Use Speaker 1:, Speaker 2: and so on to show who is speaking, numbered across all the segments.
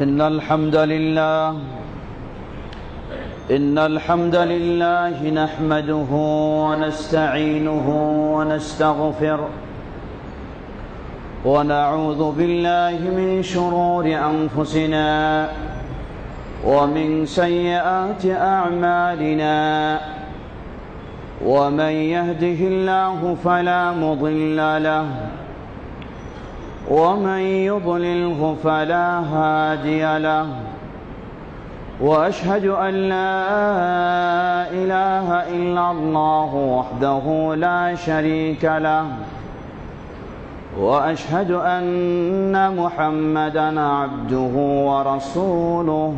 Speaker 1: إن الحمد لله نحمده ونستعينه ونستغفره ونعوذ بالله من شرور أنفسنا ومن سيئات أعمالنا ومن يهده الله فلا مضل له ومن يضلله فلا هادي له وأشهد أن لا إله إلا الله وحده لا شريك له وأشهد أن محمدًا عبده ورسوله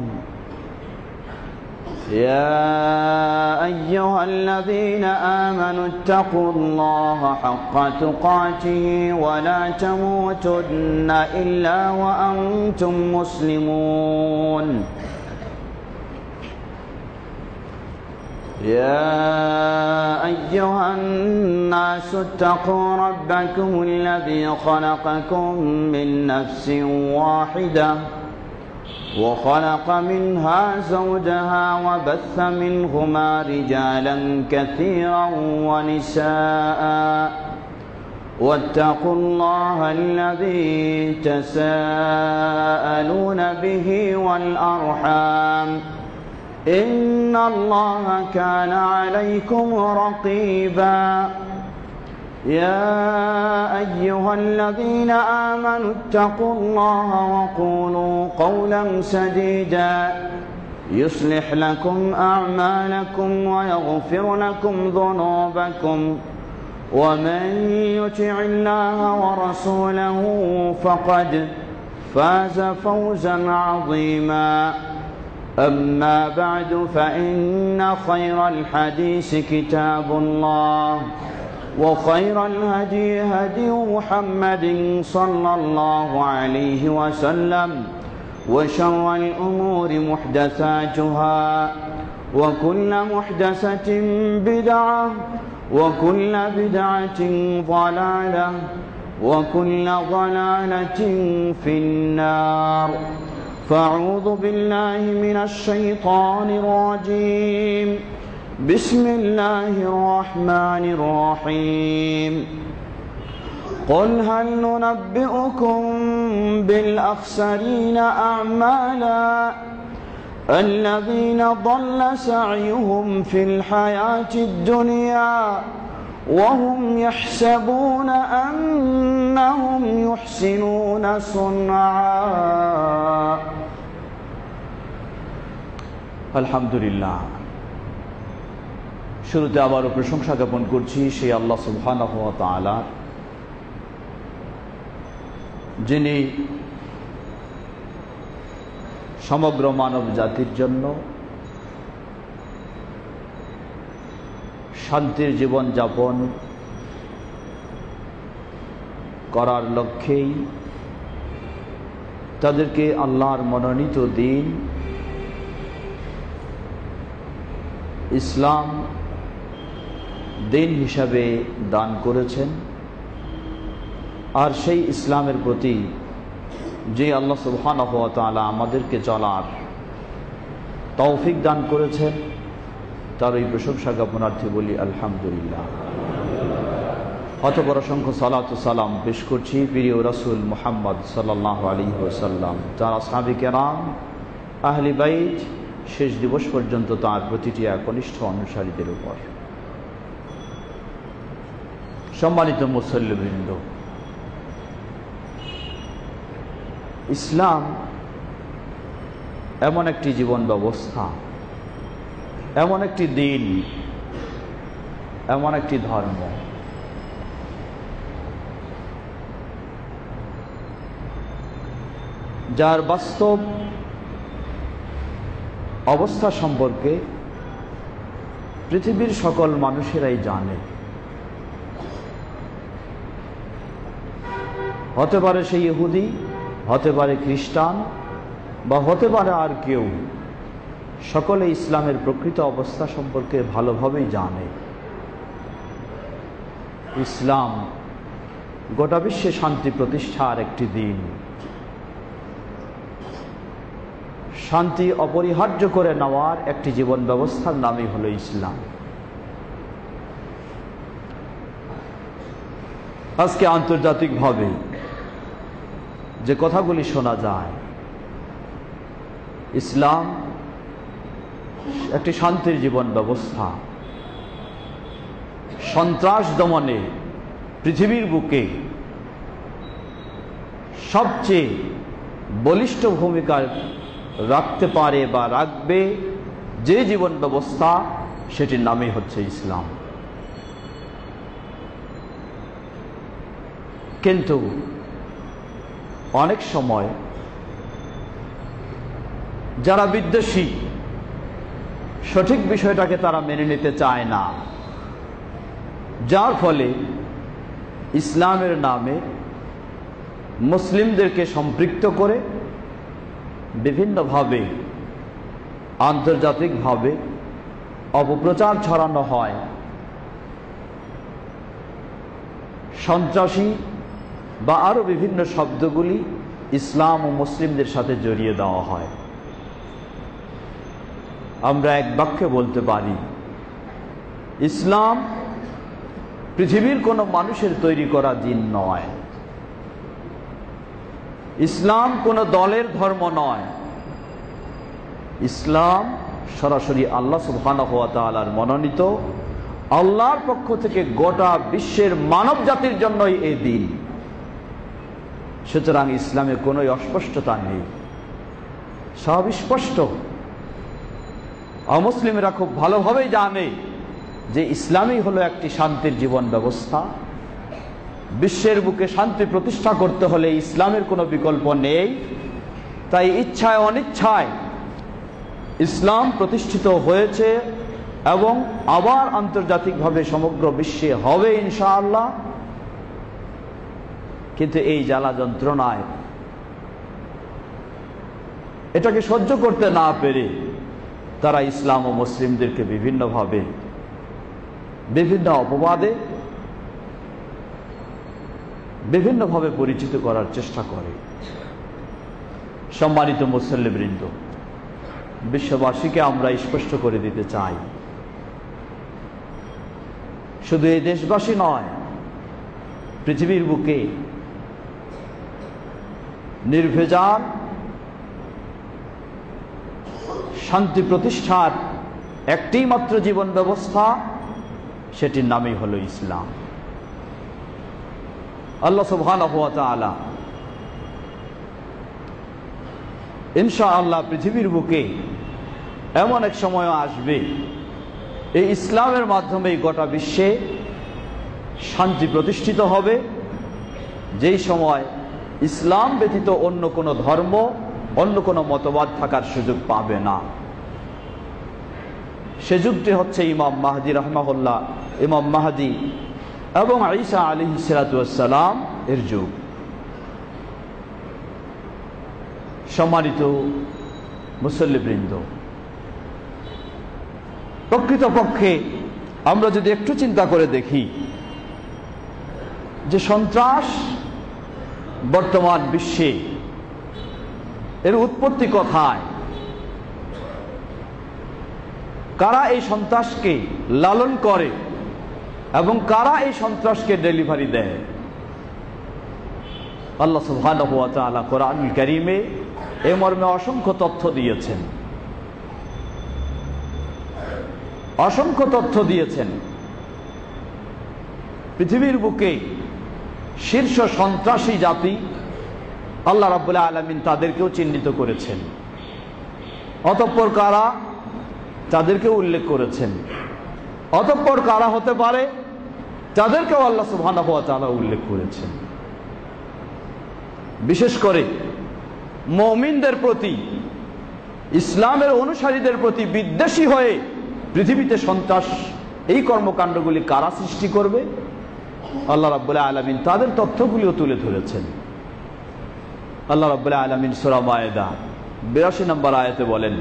Speaker 1: يا أيها الذين آمنوا اتقوا الله حق تقاته ولا تموتن إلا وأنتم مسلمون يا أيها الناس اتقوا ربكم الذي خلقكم من نفس واحدة وخلق منها زوجها وبث منهما رجالا كثيرا ونساء واتقوا الله الذي تساءلون به والأرحام إن الله كان عليكم رقيبا يا أيها الذين آمنوا اتقوا الله وقولوا قولا سديدا يصلح لكم أعمالكم ويغفر لكم ذنوبكم ومن يطع الله ورسوله فقد فاز فوزا عظيما أما بعد فإن خير الحديث كتاب الله وخير الهدي هدي محمد صلى الله عليه وسلم وشر الأمور محدثاتها وكل محدثة بدعة وكل بدعة ضلالة وكل ضلالة في النار فأعوذ بالله من الشيطان الرجيم بسم الله الرحمن الرحيم قل هل ننبئكم بالأخسرين أعمالا الذين ضل سعيهم في الحياة الدنيا وهم يحسبون أنهم يحسنون صنعا الحمد لله শুরুতে আবারও প্রশংসা জ্ঞাপন করছি সেই আল্লাহ সুবহানাহু ওয়া তাআলা যিনি সমগ্র মানব জাতির জন্য শান্তির জীবন যাপন করার লক্ষ্যেই তাদেরকে আল্লাহর মনোনীত দিন ইসলাম দিন হিসাবে দান করেছেন। আর সেই ইসলামের প্রতি যে আল্লাহ সুবহানাহু ওয়া তাআলা আমাদেরকে চলার তৌফিক দান করেছেন তার এই প্রশংসা জ্ঞাপনার্থে বলি আলহামদুলিল্লাহ। অতঃপর অসংখ্য সালাত ও সালাম পেশ করছি প্রিয় রাসূল মুহাম্মদ সাল্লাল্লাহু আলাইহি ওয়াসাল্লাম, তার আসহাবে কেরাম, আহলে বাইত, শেষ দিবস পর্যন্ত তার প্রতিটি একনিষ্ঠ অনুসারীদের উপর। সম্মানিত মুসল্লিবৃন্দ, ইসলাম এমন একটি জীবন ব্যবস্থা, এমন একটি দিন, এমন একটি ধর্ম যার বাস্তব অবস্থা সম্পর্কে পৃথিবীর সকল মানুষেরাই জানে। হতে পারে সেই ইহুদি, হতে পারে খ্রিস্টান, বা হতে পারে আর কেউ, সকলে ইসলামের প্রকৃত অবস্থা সম্পর্কে ভালোভাবেই জানে। ইসলাম গোটা বিশ্বে শান্তি প্রতিষ্ঠার একটি দিন। শান্তি অপরিহার্য করে নেওয়ার একটি জীবন ব্যবস্থার নামই হলো ইসলাম। আজকে আন্তর্জাতিকভাবে যে কথাগুলি শোনা যায়, ইসলাম একটি শান্তির জীবন ব্যবস্থা, সন্ত্রাস দমনে পৃথিবীর বুকে সবচেয়ে বলিষ্ঠ ভূমিকা রাখতে পারে বা রাখবে যে জীবন ব্যবস্থা, সেটির নামই হচ্ছে ইসলাম। কিন্তু অনেক সময় যারা বিদ্বেষী, সঠিক বিষয়টাকে তারা মেনে নিতে চায় না, যার ফলে ইসলামের নামে মুসলিমদেরকে সম্পৃক্ত করে বিভিন্নভাবে আন্তর্জাতিকভাবে অপপ্রচার ছড়ানো হয়। সন্ত্রাসী বা আরো বিভিন্ন শব্দগুলি ইসলাম ও মুসলিমদের সাথে জড়িয়ে দেওয়া হয়। আমরা এক বাক্যে বলতে পারি, ইসলাম পৃথিবীর কোনো মানুষের তৈরি করা দিন নয়, ইসলাম কোনো দলের ধর্ম নয়, ইসলাম সরাসরি আল্লাহ সুবহানাহু ওয়া তাআলার মনোনীত, আল্লাহর পক্ষ থেকে গোটা বিশ্বের মানব জাতির জন্যই এই দিন। সুতরাং ইসলামে কোনো অস্পষ্টতা নেই, সব স্পষ্ট। অমুসলিমরা খুব ভালোভাবেই জানে যে ইসলামই হলো একটি শান্তির জীবন ব্যবস্থা। বিশ্বের বুকে শান্তি প্রতিষ্ঠা করতে হলে ইসলামের কোনো বিকল্প নেই। তাই ইচ্ছায় অনিচ্ছায় ইসলাম প্রতিষ্ঠিত হয়েছে এবং আবার আন্তর্জাতিকভাবে সমগ্র বিশ্বে হবে ইনশাআল্লাহ। কিন্তু এই জ্বালা যন্ত্রণায় এটাকে সহ্য করতে না পেরে তারা ইসলাম ও মুসলিমদেরকে বিভিন্নভাবে বিভিন্ন অপবাদে বিভিন্নভাবে পরিচিত করার চেষ্টা করে। সম্মানিত মুসল্লিবৃন্দ, বিশ্ববাসীকে আমরা স্পষ্ট করে দিতে চাই, শুধু এই দেশবাসী নয়, পৃথিবীর বুকে নির্ভেজাল শান্তি প্রতিষ্ঠার একটি মাত্র জীবন ব্যবস্থা, সেটির নামই হলো ইসলাম। আল্লাহ সুবহানাহু ওয়া তাআলা ইনশাআল্লাহ পৃথিবীর বুকে এমন এক সময় আসবে, এই ইসলামের মাধ্যমেই গোটা বিশ্বে শান্তি প্রতিষ্ঠিত হবে, যেই সময় ইসলাম ব্যতীত অন্য কোনো ধর্ম, অন্য কোনো মতবাদ থাকার সুযোগ পাবে না। সে যুগটি হচ্ছে ইমাম মাহদী রাহমাহুল্লাহ, ইমাম মাহদী এবং ঈসা আলাইহিস সালাতু ওয়াস সালাম এর যুগ। সম্মানিত মুসল্লিবৃন্দ, প্রকৃতপক্ষে আমরা যদি একটু চিন্তা করে দেখি যে সন্ত্রাস বর্তমান বিশ্বে এর উৎপত্তি কোথায়, কারা এই সন্ত্রাসকে লালন করে এবং কারা এই সন্ত্রাসকে ডেলিভারি দেয়। আল্লাহ সুবহানাহু ওয়া তাআলা কোরআনুল কারীমে এ মর্মে অসংখ্য তথ্য দিয়েছেন, অসংখ্য তথ্য দিয়েছেন। পৃথিবীর বুকে শীর্ষ সন্ত্রাসী জাতি আল্লাহ রাব্বুল আলামিন তাদেরকেও চিহ্নিত করেছেন, অতঃপর কারা তাদেরকেও উল্লেখ করেছেন, অতঃপর কারা হতে পারে তাদেরকেও আল্লাহ সুবহানাহু ওয়া তাআলা উল্লেখ করেছেন। বিশেষ করে মুমিনদের প্রতি, ইসলামের অনুসারীদের প্রতি বিদ্বেষী হয়ে পৃথিবীতে সন্ত্রাস এই কর্মকাণ্ডগুলি কারা সৃষ্টি করবে, আল্লাহ রাব্বুল আলামিন তাদের তথ্যগুলিও তুলে ধরেছেন। আল্লাহ রাব্বুল আলামিন সূরা মায়েদা 82 নম্বর আয়াতে বলেন,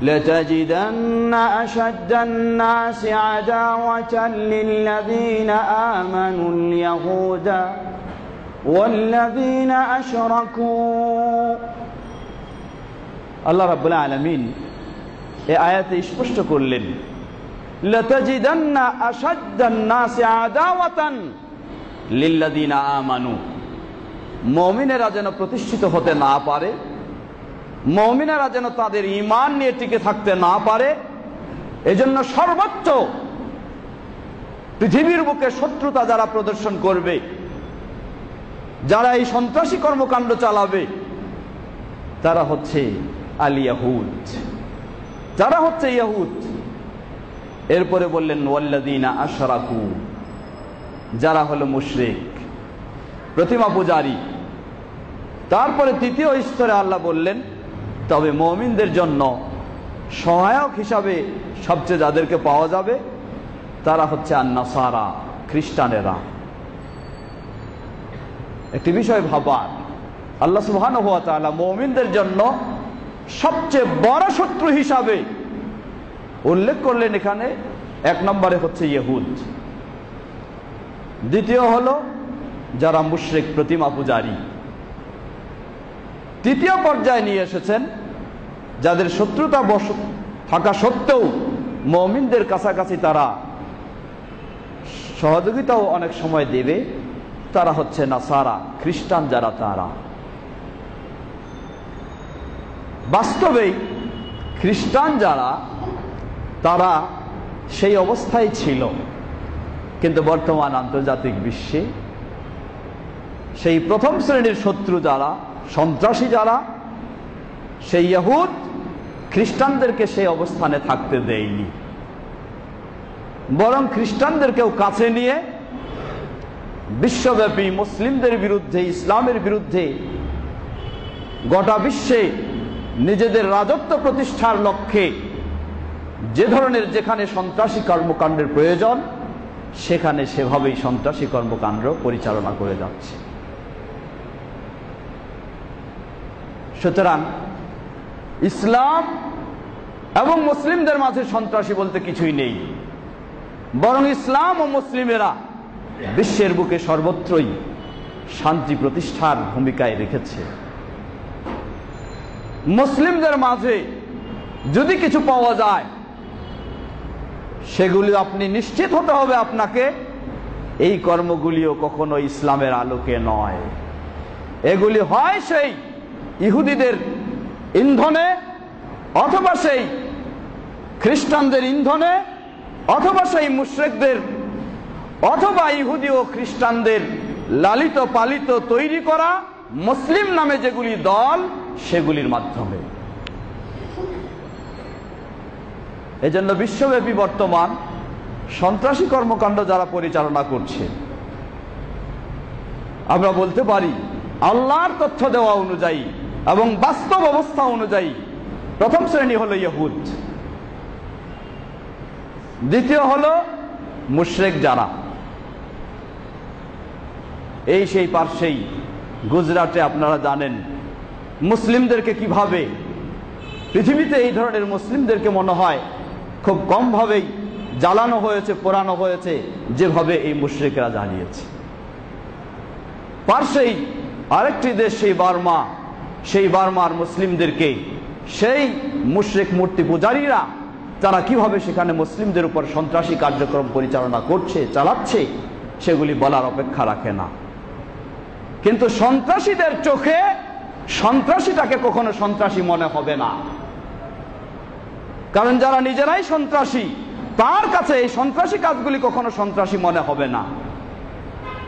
Speaker 1: لتجدن أشد الناس عداوة للذين آمنوا اليهود والذين أشركوا আল্লাহ রাব্বুল আলামিন এই আয়াতে স্পষ্ট করলেন, লাতাজিদান্না আশাদ্দান নাসি আদাওয়াতান লিল্লাযিনা আমানু, মুমিনেরা যেন প্রতিষ্ঠিত হতে না পারে, মুমিনেরা যেন তাদের ঈমান নিয়ে টিকে থাকতে না পারে, এজন্য সর্বোচ্চ পৃথিবীর বুকে শত্রুতা যারা প্রদর্শন করবে, যারা এই সন্ত্রাসী কর্মকাণ্ড চালাবে, তারা হচ্ছে আল ইয়াহুদ, যারা হচ্ছে ইয়াহুদ। এরপরে বললেন ওয়াল্লাযীনা আশরাকু, যারা হলো মুশরিক, প্রতিমা পূজারী। তারপরে তৃতীয় স্তরে আল্লাহ বললেন, তবে মুমিনদের জন্য সহায়ক হিসাবে সবচেয়ে যাদেরকে পাওয়া যাবে তারা হচ্ছে আন-নাসারা, খ্রিস্টানেরা। একটি বিষয় ভাবার, আল্লাহ সুবহানাহু ওয়া তাআলা মুমিনদের জন্য সবচেয়ে বড় শত্রু হিসাবে উল্লেখ করলেন এখানে এক নম্বরে হচ্ছে ইহুদ, দ্বিতীয় হলো যারা মুশরিক, প্রতিমা পূজারী, তৃতীয় পর্যায়ে নিয়ে এসেছেন যাদের শত্রুতা থাকা সত্ত্বেও মুমিনদের কাছাকাছি তারা সহযোগিতাও অনেক সময় দেবে, তারা হচ্ছে নাসারা, খ্রিস্টান যারা তারা। বাস্তবেই খ্রিস্টান যারা তারা সেই অবস্থায় ছিল, কিন্তু বর্তমান আন্তর্জাতিক বিশ্বে সেই প্রথম শ্রেণীর শত্রু যারা, সন্ত্রাসী যারা, সেই ইহুদ খ্রিস্টানদেরকে সেই অবস্থানে থাকতে দেয়নি, বরং খ্রিস্টানদেরকেও কাছে নিয়ে বিশ্বব্যাপী মুসলিমদের বিরুদ্ধে, ইসলামের বিরুদ্ধে গোটা বিশ্বে নিজেদের রাজত্ব প্রতিষ্ঠার লক্ষ্যে যে ধরনের যেখানে সন্ত্রাসী কর্মকাণ্ডের প্রয়োজন সেখানে সেভাবেই সন্ত্রাসী কর্মকাণ্ড পরিচালনা করে যাচ্ছে। সুতরাং ইসলাম এবং মুসলিমদের মাঝে সন্ত্রাসী বলতে কিছুই নেই, বরং ইসলাম ও মুসলিমেরা বিশ্বের বুকে সর্বত্রই শান্তি প্রতিষ্ঠার ভূমিকায় রেখেছে। মুসলিমদের মাঝে যদি কিছু পাওয়া যায় সেগুলি আপনি নিশ্চিত হতে হবে আপনাকে এই কর্মগুলিও কখনো ইসলামের আলোকে নয়, এগুলি হয় সেই ইহুদিদের ইন্ধনে, অথবা সেই খ্রিস্টানদের ইন্ধনে, অথবা সেই মুশরিকদের, অথবা ইহুদি ও খ্রিস্টানদের লালিত পালিত তৈরি করা মুসলিম নামে যেগুলি দল সেগুলির মাধ্যমে। এজন্য বিশ্বব্যাপী বর্তমান সন্ত্রাসী কর্মকাণ্ড যারা পরিচালনা করছে, আমরা বলতে পারি আল্লাহর তথ্য দেওয়া অনুযায়ী এবং বাস্তব অবস্থা অনুযায়ী প্রথম শ্রেণী হলো ইহুদ, দ্বিতীয় হলো মুশরিক যারা। এই সেই পার্শ্বেই গুজরাটে আপনারা জানেন মুসলিমদেরকে কিভাবে পৃথিবীতে এই ধরনের মুসলিমদেরকে মনে হয় খুব কম ভাবেই জ্বালানো হয়েছে, পোড়ানো হয়েছে যেভাবে এই মুশরিকরা জ্বালিয়েছে। পার্শ্বেই আরেকটি দেশ সেই বার্মা, সেই বার্মার মুসলিমদেরকে সেই মুশরিক মূর্তি পূজারীরা তারা কিভাবে সেখানে মুসলিমদের উপর সন্ত্রাসী কার্যক্রম পরিচালনা করছে, চালাচ্ছে, সেগুলি বলার অপেক্ষা রাখে না। কিন্তু সন্ত্রাসীদের চোখে সন্ত্রাসীটাকে কখনো সন্ত্রাসী মনে হবে না, কারণ যারা নিজেরাই সন্ত্রাসী তার কাছে এই সন্ত্রাসী কাজগুলি কখনো সন্ত্রাসী মনে হবে না।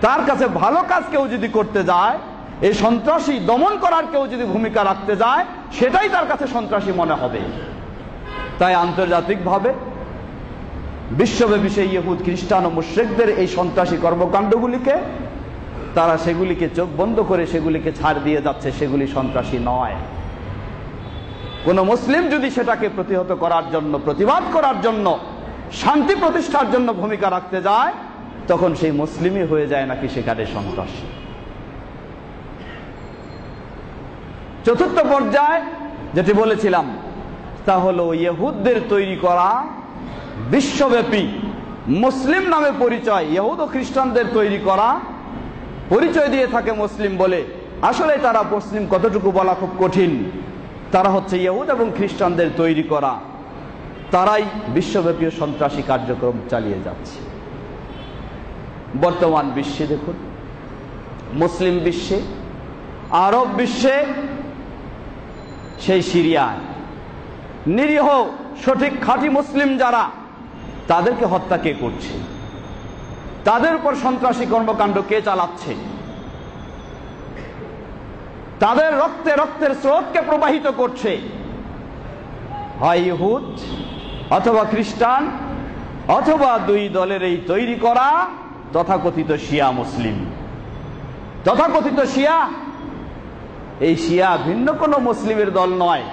Speaker 1: তার কাছে ভালো কাজ কেউ যদি করতে যায়, এই সন্ত্রাসী দমন করার কেউ যদি ভূমিকা রাখতে যায়, সেটাই তার কাছে সন্ত্রাসী মনে হবে। তাই আন্তর্জাতিকভাবে বিশ্বব্যাপী সেই ইহুদ, খ্রিস্টান ও মুশরিকদের এই সন্ত্রাসী কর্মকাণ্ডগুলিকে তারা সেগুলিকে চোখ বন্ধ করে সেগুলিকে ছাড় দিয়ে যাচ্ছে, সেগুলি সন্ত্রাসী নয়। কোন মুসলিম যদি সেটাকে প্রতিহত করার জন্য, প্রতিবাদ করার জন্য, শান্তি প্রতিষ্ঠার জন্য ভূমিকা রাখতে যায়, তখন সেই মুসলিমই হয়ে যায় নাকি সেখানে সন্ত্রাসী। চতুর্থ পর্যায় যেটি বলেছিলাম, তা হলো ইহুদদের তৈরি করা বিশ্বব্যাপী মুসলিম নামে পরিচয়, ইহুদ ও খ্রিস্টানদের তৈরি করা পরিচয় দিয়ে থাকে মুসলিম বলে। আসলে তারা মুসলিম কতটুকু বলা খুব কঠিন। তারা হচ্ছে ইহুদ এবং খ্রিস্টানদের তৈরি করা, তারাই বিশ্বব্যাপী সন্ত্রাসী কার্যক্রম চালিয়ে যাচ্ছে। বর্তমান বিশ্বে দেখুন, মুসলিম বিশ্বে, আরব বিশ্বে, সেই সিরিয়ায় নিরীহ সঠিক খাঁটি মুসলিম যারা, তাদেরকে হত্যা কে করছে? তাদের উপর সন্ত্রাসী কর্মকাণ্ড কে চালাচ্ছে? তাদের রক্তে রক্তের স্রোতকে প্রবাহিত করছে হয় ইহুদ অথবা খ্রিস্টান অথবা দুই দলের এই তৈরি করা তথাকথিত শিয়া মুসলিম। তথাকথিত শিয়া, এই শিয়া ভিন্ন কোনো মুসলিমের দল নয়,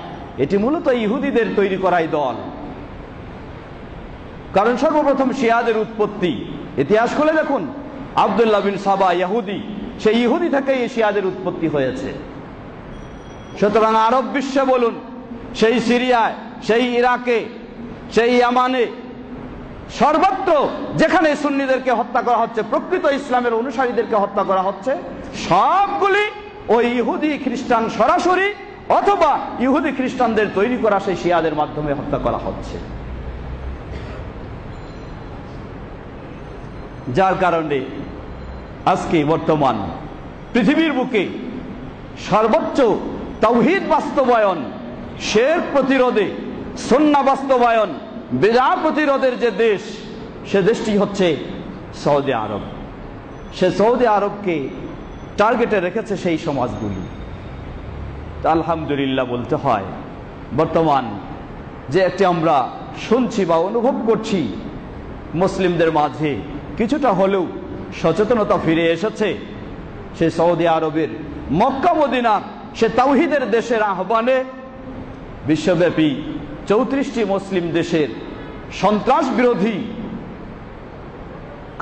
Speaker 1: এটি মূলত ইহুদিদের তৈরি করাই দল। কারণ সর্বপ্রথম শিয়াদের উৎপত্তি ইতিহাস খুলে দেখুন, আব্দুল্লাহ বিন সাবা ইহুদি, সেই ইহুদি থেকেই এই শিয়াদের উৎপত্তি হয়েছে। সুতরাং আরব বিশ্বে বলুন, সেই সিরিয়ায়, সেই ইরাকে, সেই ইয়ামানে, সর্বত্র যেখানে সুন্নিদেরকে হত্যা করা হচ্ছে, প্রকৃত ইসলামের অনুসারীদেরকে হত্যা করা হচ্ছে, সবগুলি ওই ইহুদি খ্রিস্টান সরাসরি অথবা ইহুদি খ্রিস্টানদের তৈরি করা সেই শিয়াদের মাধ্যমে হত্যা করা হচ্ছে। যার কারণে আজকে বর্তমান পৃথিবীর বুকে সর্বোচ্চ তাওহীদ বাস্তবায়ন, শিরক প্রতিরোধে, সুন্নাহ বাস্তবায়ন, বিদআত প্রতিরোধের যে দেশ, সে দেশটি হচ্ছে সৌদি আরব। সে সৌদি আরবকে টার্গেটে রেখেছে সেই সমাজগুলি। আলহামদুলিল্লাহ বলতে হয়, বর্তমান যে একটি আমরা শুনছি বা অনুভব করছি, মুসলিমদের মাঝে কিছুটা হলেও সচেতনতা ফিরে এসেছে। সে সৌদি আরবের মক্কা মদিনা, সে তাওহীদের দেশের আহ্বানে বিশ্বব্যাপী 34টি মুসলিম দেশের সন্ত্রাস বিরোধী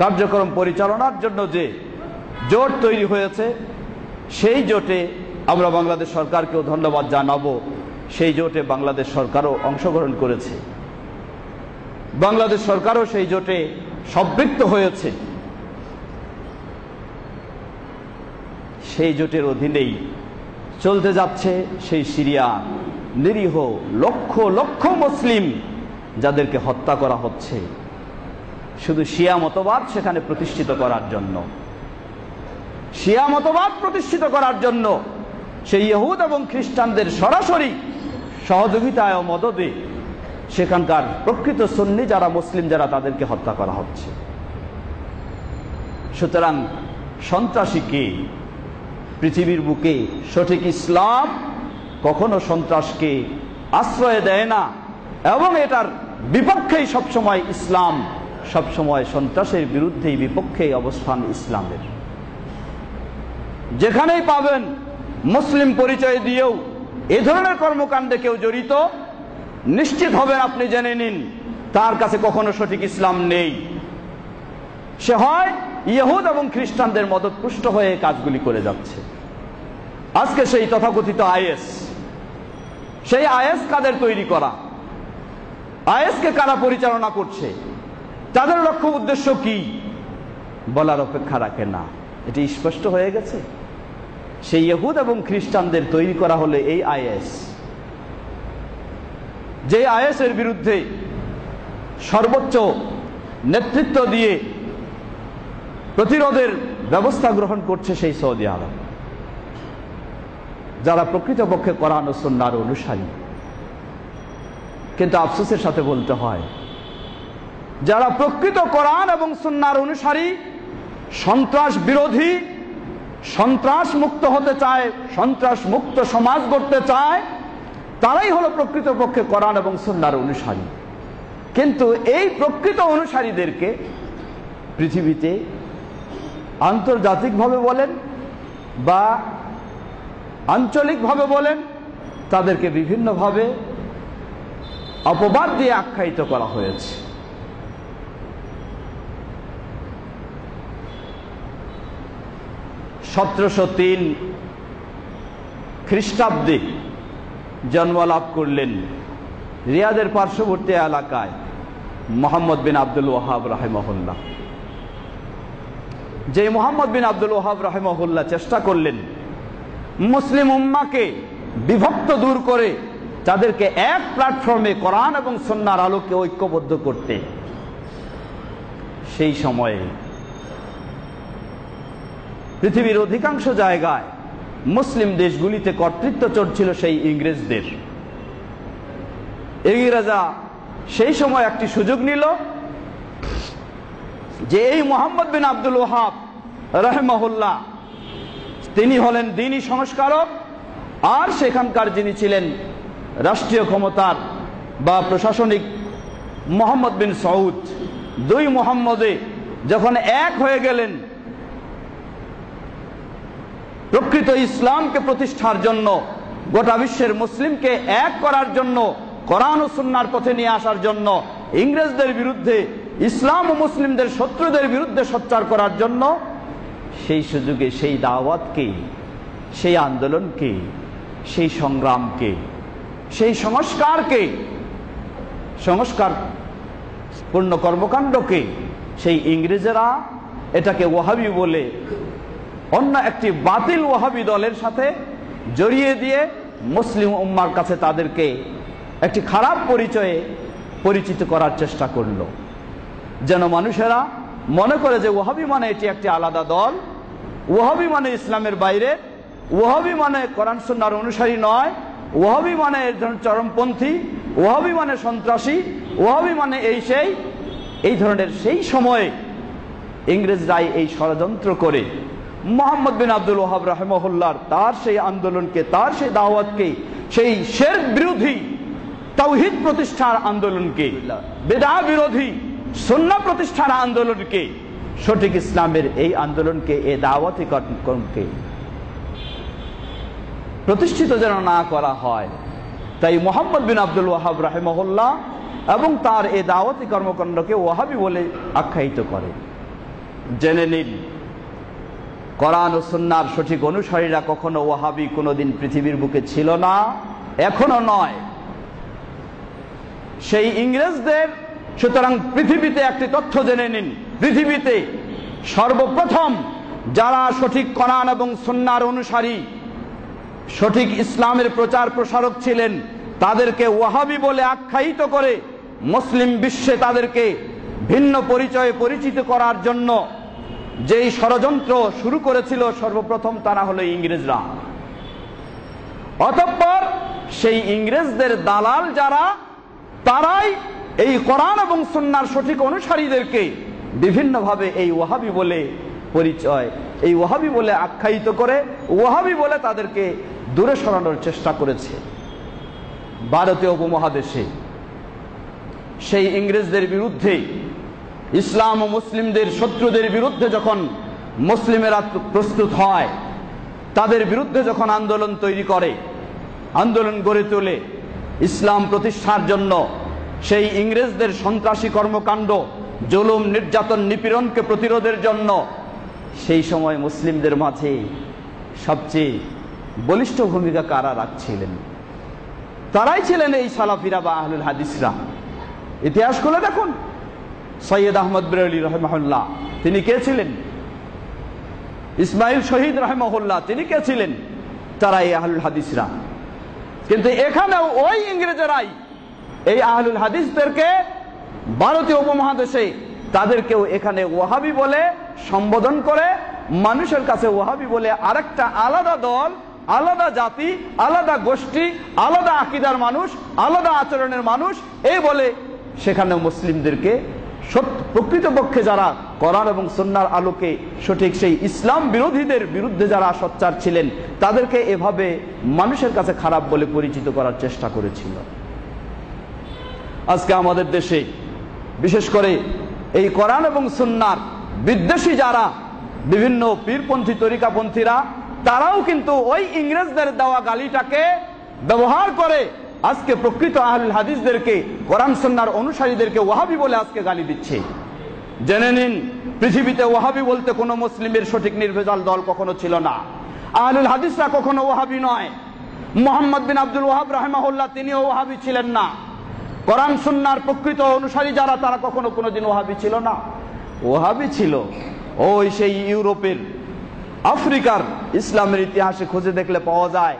Speaker 1: কার্যক্রম পরিচালনার জন্য যে জোট তৈরি হয়েছে, সেই জোটে আমরা বাংলাদেশ সরকারকেও ধন্যবাদ জানাবো। সেই জোটে বাংলাদেশ সরকারও অংশগ্রহণ করেছে, বাংলাদেশ সরকারও সেই জোটে সম্পৃক্ত হয়েছে। সেই জোটের অধীনেই চলতে যাচ্ছে সেই সিরিয়া নিরীহ লক্ষ লক্ষ মুসলিম যাদেরকে হত্যা করা হচ্ছে শুধু শিয়া মতবাদ সেখানে প্রতিষ্ঠিত করার জন্য। শিয়া মতবাদ প্রতিষ্ঠিত করার জন্য সেই ইহুদ এবং খ্রিস্টানদের সরাসরি সহযোগিতায় ও মদদে সেখানকার প্রকৃত সুন্নি যারা মুসলিম যারা, তাদেরকে হত্যা করা হচ্ছে। সুতরাং সন্ত্রাসী কে? পৃথিবীর বুকে সঠিক ইসলাম কখনো সন্ত্রাসকে আশ্রয় দেয় না, এবং এটার বিপক্ষেই সবসময় ইসলাম, সবসময় সন্ত্রাসের বিরুদ্ধেই বিপক্ষেই অবস্থান ইসলামের। যেখানেই পাবেন মুসলিম পরিচয় দিয়েও এ ধরনের কর্মকাণ্ডে কেউ জড়িত, নিশ্চিত হবেন, আপনি জেনে নিন, তার কাছে কখনো সঠিক ইসলাম নেই। সে হয় ইহুদ এবং খ্রিস্টানদের মদতপুষ্ট হয়ে কাজগুলি করে যাচ্ছে। আজকে সেই তথাকথিত আইএস, সেই আইএস কাদের তৈরি করা? আইএসকে কারা পরিচালনা করছে? তাদের লক্ষ্য উদ্দেশ্য কি বলার অপেক্ষা রাখে না, এটি স্পষ্ট হয়ে গেছে। সেই ইহুদ এবং খ্রিস্টানদের তৈরি করা হলে এই আইএস, যে আইএসের বিরুদ্ধে সর্বোচ্চ নেতৃত্ব দিয়ে প্রতিরোধের ব্যবস্থা গ্রহণ করছে সেই সৌদি আরব, যারা প্রকৃতপক্ষে কোরআন ও সুন্নাহর অনুসারী। কিন্তু আফসোসের সাথে বলতে হয়, যারা প্রকৃত কোরআন এবং সুন্নাহর অনুসারী, সন্ত্রাস বিরোধী, সন্ত্রাস মুক্ত হতে চায়, সন্ত্রাস মুক্ত সমাজ গড়তে চায়, তারাই হলো প্রকৃতপক্ষে কোরআন এবং সুন্নাহর অনুসারী। কিন্তু এই প্রকৃত অনুসারীদেরকে পৃথিবীতে আন্তর্জাতিকভাবে বলেন বা আঞ্চলিকভাবে বলেন, তাদেরকে বিভিন্নভাবে অপবাদ দিয়ে আখ্যায়িত করা হয়েছে। 1703 খ্রিস্টাব্দে জন্মলাভ করলেন রিয়াদের পার্শ্ববর্তী এলাকায় মুহাম্মদ বিন আব্দুল ওয়াহাব রাহিমাহুল্লাহ, যে মুহাম্মদ বিন আব্দুল ওয়াহাব রাহিমাহুল্লাহ চেষ্টা করলেন মুসলিম উম্মাহকে বিভক্ত দূর করে তাদেরকে এক প্ল্যাটফর্মে কোরআন এবং সুন্নাহর আলোকে ঐক্যবদ্ধ করতে। সেই সময়ে পৃথিবীর অধিকাংশ জায়গায় মুসলিম দেশগুলিতে কর্তৃত্ব চলছিল সেই ইংরেজদের। ইংরেজরা সেই সময় একটি সুযোগ নিল যে এই মুহাম্মদ বিন আব্দুল ওয়াহাব রাহিমাহুল্লাহ তিনি হলেন দ্বীনি সংস্কারক, আর সেখানকার যিনি ছিলেন রাষ্ট্রীয় ক্ষমতার বা প্রশাসনিক মোহাম্মদ বিন সৌদ, দুই মোহাম্মদে যখন এক হয়ে গেলেন প্রকৃত ইসলামকে প্রতিষ্ঠার জন্য, গোটা বিশ্বের মুসলিমকে এক করার জন্য, কোরআন ও সুন্নাহর পথে নিয়ে আসার জন্য, ইংরেজদের বিরুদ্ধে, ইসলাম ও মুসলিমদের শত্রুদের বিরুদ্ধে সোচ্চার করার জন্য, সেই সুযোগে সেই দাওয়াতকে, সেই আন্দোলনকে, সেই সংগ্রামকে, সেই সংস্কারকে, সংস্কার পূর্ণ কর্মকাণ্ডকে সেই ইংরেজরা এটাকে ওয়াহাবি বলে অন্য একটি বাতিল ওয়াহাবি দলের সাথে জড়িয়ে দিয়ে মুসলিম উম্মার কাছে তাদেরকে একটি খারাপ পরিচয়ে পরিচিত করার চেষ্টা করল, যেন মানুষেরা মনে করে যে ওয়াহাবি মানে এটি একটি আলাদা দল, ওয়াহাবি মানে ইসলামের বাইরে, ওয়াহাবি মানে কোরআন সুন্নাহর অনুসারী নয়, ওয়াহাবি মানে চরমপন্থী, ওয়াহাবি মানে সন্ত্রাসী, ওয়াহাবি মানে এই ধরনের। সেই সময়ে ইংরেজরাই এই ষড়যন্ত্র করে মুহাম্মদ বিন আব্দুল ওয়াহাব রাহিমাহুল্লাহর তার সেই আন্দোলনকে, তার সেই দাওয়াতকে, সেই শিরক বিরোধী তাওহীদ প্রতিষ্ঠার আন্দোলনকে, বিদআ বিরোধী সুন্নাহ প্রতিষ্ঠার আন্দোলনকে, সঠিক ইসলামের এই আন্দোলনকে, এই দাওয়াতি কর্মকে প্রতিষ্ঠিত যেন না করা হয়, তাই মুহাম্মদ বিন আব্দুল ওয়াহাব রাহিমাহুল্লাহ এবং তার এই দাওয়াতি কর্মকাণ্ডকে ওয়াহাবি বলে আখ্যায়িত করে। জেনে নিন, কোরআন ও সুন্নাহর সঠিক অনুসারীরা কখনো ওয়াহাবি কোনোদিন পৃথিবীর বুকে ছিল না, এখনো নয়। সেই ইংরেজদের, সুতরাং পৃথিবীতে একটি তথ্য জেনে নিন, পৃথিবীতে সর্বপ্রথম যারা সঠিক কোরআন এবং সুন্নাহর অনুসারী, সঠিক ইসলামের প্রচার প্রসারক ছিলেন, তাদেরকে ওয়াহাবি বলে আখ্যায়িত করে মুসলিম বিশ্বে তাদেরকে ভিন্ন পরিচয়ে পরিচিত করার জন্য যেই ষড়যন্ত্র শুরু করেছিল সর্বপ্রথম তারা হলো ইংরেজরা। অতঃপর সেই ইংরেজদের দালাল যারা, তারাই এই কোরআন এবং সুন্নাহর সঠিক অনুসারীদেরকে বিভিন্নভাবে এই ওয়াহাবি বলে পরিচয়, এই ওয়াহাবি বলে আখ্যায়িত করে, ওয়াহাবি বলে তাদেরকে দূরে সরানোর চেষ্টা করেছে। ভারতীয় উপমহাদেশে সেই ইংরেজদের বিরুদ্ধে, ইসলাম ও মুসলিমদের শত্রুদের বিরুদ্ধে যখন মুসলিমেরা প্রস্তুত হয়, তাদের বিরুদ্ধে যখন আন্দোলন তৈরি করে, আন্দোলন গড়ে তোলে ইসলাম প্রতিষ্ঠার জন্য, সেই ইংরেজদের সন্ত্রাসী কর্মকাণ্ড, জুলুম, নির্যাতন, নিপীড়নকে প্রতিরোধের জন্য, সেই সময় মুসলিমদের মাঝে সবচেয়ে বলিষ্ঠ ভূমিকা কারা রাখছিলেন? তারাই ছিলেন এই সালাফিরা বা আহলুল হাদিসরা। ইতিহাস খুলে দেখুন, সৈয়দ আহমদ বেরেলভী রাহিমাহুল্লাহ তিনি কে ছিলেন? ইসমাইল শহীদ রাহিমাহুল্লাহ তিনি কে ছিলেন? তারা এই আহলুল হাদিসরা। কিন্তু এখানেও ওই ইংরেজরাই এই আহলুল হাদিসদেরকে ভারতীয় উপমহাদেশে তাদেরকেও এখানে ওয়াহাবি বলে সম্বোধন করে, মানুষের কাছে ওয়াহাবি বলে আরেকটা আলাদা দল, আলাদা জাতি, আলাদা গোষ্ঠী, আলাদা আকীদার মানুষ, আলাদা আচরণের মানুষ এই বলে সেখানে মুসলিমদেরকে প্রকৃতপক্ষে যারা কোরআন এবং সুন্নাহর আলোকে সঠিক সেই ইসলাম বিরোধীদের বিরুদ্ধে যারা সোচ্চার ছিলেন, তাদেরকে এভাবে মানুষের কাছে খারাপ বলে পরিচিত করার চেষ্টা করেছিল। আজকে আমাদের দেশে বিশেষ করে এই কোরআন এবং সুন্নাহর বিদ্বেষী যারা বিভিন্ন পীরপন্থী, তরিকাপন্থীরা, তারাও কিন্তু ওই ইংরেজদের দেওয়া গালিটাকে ব্যবহার করে আজকে প্রকৃত আহলুল হাদিসদেরকে, কোরআন সুন্নাহর অনুসারীদেরকে ওয়াহাবি বলে আজকে গালি দিচ্ছে। জেনে নিন, পৃথিবীতে ওয়াহাবি বলতে কোনো মুসলিমের সঠিক নির্ভেজাল দল কখনো ছিল না। আহলুল হাদিসরা কখনো ওয়াহাবি নয়। মুহাম্মদ বিন আব্দুল ওয়াহাব রাহিমাহুল্লাহ তিনিও ওয়াহাবি ছিলেন না। কোরআন সুন্নাহর প্রকৃত অনুসারী যারা, তারা কখনো কোনোদিন ওয়াহাবি ছিল না। ওয়াহাবি ছিল ওই সেই ইউরোপের, আফ্রিকার ইসলামের ইতিহাসে খুঁজে দেখলে পাওয়া যায়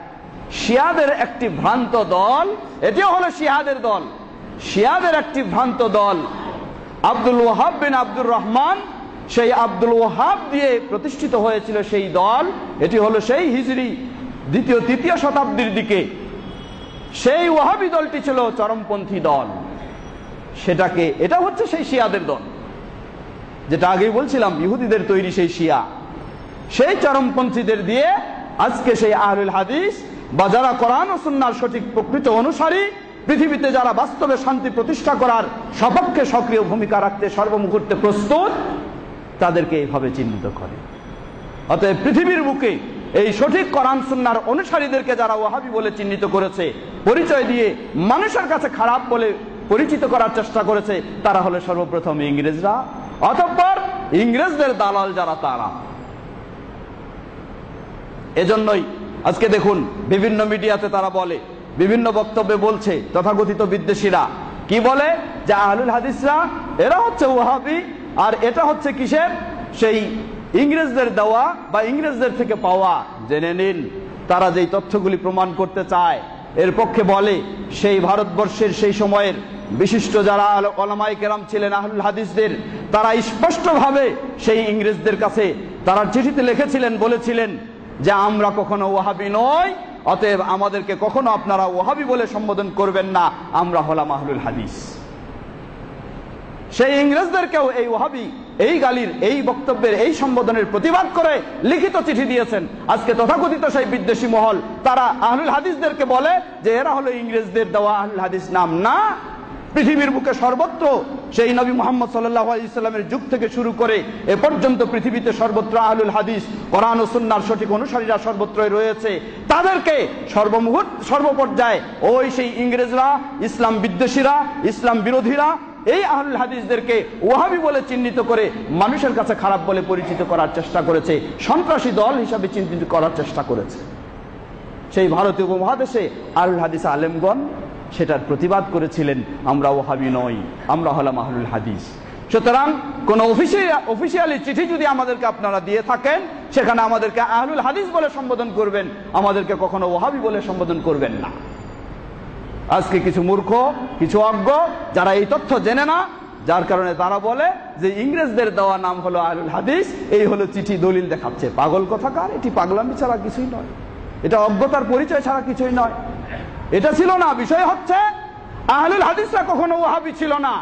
Speaker 1: শিয়াদের একটি ভ্রান্ত দল, এটিও হলো শিয়াদের দল, শিয়াদের একটি ভ্রান্ত দল, আব্দুল ওয়াহাব বিন আব্দুর রহমান, সেই আব্দুল ওয়াহাব দিয়ে প্রতিষ্ঠিত হয়েছিল সেই দল। এটি হলো সেই হিজরি দ্বিতীয় তৃতীয় শতাব্দীর দিকে সেই ওয়াহাবি দলটি ছিল চরমপন্থী দল। এটা হচ্ছে সেই শিয়াদের দল, যেটা আগেই বলছিলাম ইহুদিদের তৈরি সেই শিয়া, সেই চরমপন্থীদের দিয়ে আজকে সেই আহলুল হাদিস বা যারা কোরআন ও সুন্নাহর সঠিক প্রকৃত অনুসারী, পৃথিবীতে যারা বাস্তবে শান্তি প্রতিষ্ঠা করার সপক্ষে সক্রিয় ভূমিকা রাখতে সর্বমুহূর্তে প্রস্তুত, তাদেরকে এইভাবে চিহ্নিত করে। অতএব পৃথিবীর বুকে এই সঠিক কোরআন সুন্নাহর অনুসারীদেরকে যারা ওয়াহাবি বলে চিহ্নিত করেছে, পরিচয় দিয়ে মানুষের কাছে খারাপ বলে পরিচিত করার চেষ্টা করেছে, তারা হলো সর্বপ্রথম ইংরেজরা, অতঃপর ইংরেজদের দালাল যারা, তারা। এজন্যই আজকে দেখুন বিভিন্ন মিডিয়াতে তারা বলে, বিভিন্ন বক্তব্যে বলছে তথাকথিত বিদ্বেষীরা কি বলে, যে আহলুল হাদিসরা এরা হচ্ছে ওয়াহাবি, আর এটা হচ্ছে কিসের, সেই ইংরেজদের দেওয়া বা ইংরেজদের থেকে পাওয়া। জেনে নিন তারা যেই তথ্যগুলি প্রমাণ করতে চায় এর পক্ষে বলে, সেই ভারতবর্ষের সেই সময়ের বিশিষ্ট যারা ওলামায়ে কেরাম ছিলেন আহলুল হাদিসদের, তারা স্পষ্টভাবে সেই ইংরেজদের কাছে তারা চিঠিতে লিখেছিলেন, বলেছিলেন যে আমরা কখনো ওয়াহাবি নই, অতএব আমাদেরকে কখনো আপনারা ওয়াহাবি বলে সম্বোধন করবেন না, আমরা হলাম আহলুল হাদিস। সেই ইংরেজদেরকেও এই ওয়াহাবি, এই গালির, এই বক্তব্যের, এই সম্বোধনের প্রতিবাদ করে লিখিত চিঠি দিয়েছেন। আজকে তথাকথিত সেই বিদ্বেষী মহল তারা আহলুল হাদিসদেরকে বলে যে এরা হলো ইংরেজদের দেওয়া আহলুল হাদিস। নাম না, পৃথিবীর বুকে সর্বত্র সেই নবী মুহাম্মদ সাল্লাল্লাহু আলাইহি ওয়াসাল্লামের যুগ থেকে শুরু করে এ পর্যন্ত পৃথিবীতে সর্বত্র আহলুল হাদিস, কোরআন ও সুন্নাহর সঠিক অনুসারীরা সর্বত্রই রয়েছে। তাদেরকে সর্বপর্যায়ে ওই সেই ইংরেজরা, ইসলাম বিদ্বেষীরা, ইসলাম বিরোধীরা এই আহলুল হাদিসদেরকে ওয়াহাবি বলে চিহ্নিত করে মানুষের কাছে খারাপ বলে পরিচিত করার চেষ্টা করেছে, সন্ত্রাসী দল হিসাবে চিহ্নিত করার চেষ্টা করেছে। সেই ভারতীয় উপমহাদেশে আহলুল হাদিস আলেমগণ সেটার প্রতিবাদ করেছিলেন, আমরা ওয়াহাবি নই, আমরা হলাম আহলুল হাদিস। সুতরাং কোন অফিসিয়ালি চিঠি যদি আমাদেরকে আপনারা দিয়ে থাকেন, সেখানে আমাদেরকে আহলুল হাদিস বলে সম্বোধন করবেন, আমাদেরকে কখনো ওয়াহাবি বলে সম্বোধন করবেন না। আজকে কিছু মূর্খ, কিছু অজ্ঞ যারা এই তথ্য জেনে না, যার কারণে তারা বলে যে ইংরেজদের দেওয়া নাম হলো আহলুল হাদিস, এই হলো চিঠি, দলিল দেখাচ্ছে। পাগল কথাকার, এটি পাগলামি ছাড়া কিছুই নয়, এটা অজ্ঞতার পরিচয় ছাড়া কিছুই নয়। এটা ছিল না। বিষয় হচ্ছে আহলুল হাদিসরা কখনো ওয়াহাবি ছিল না,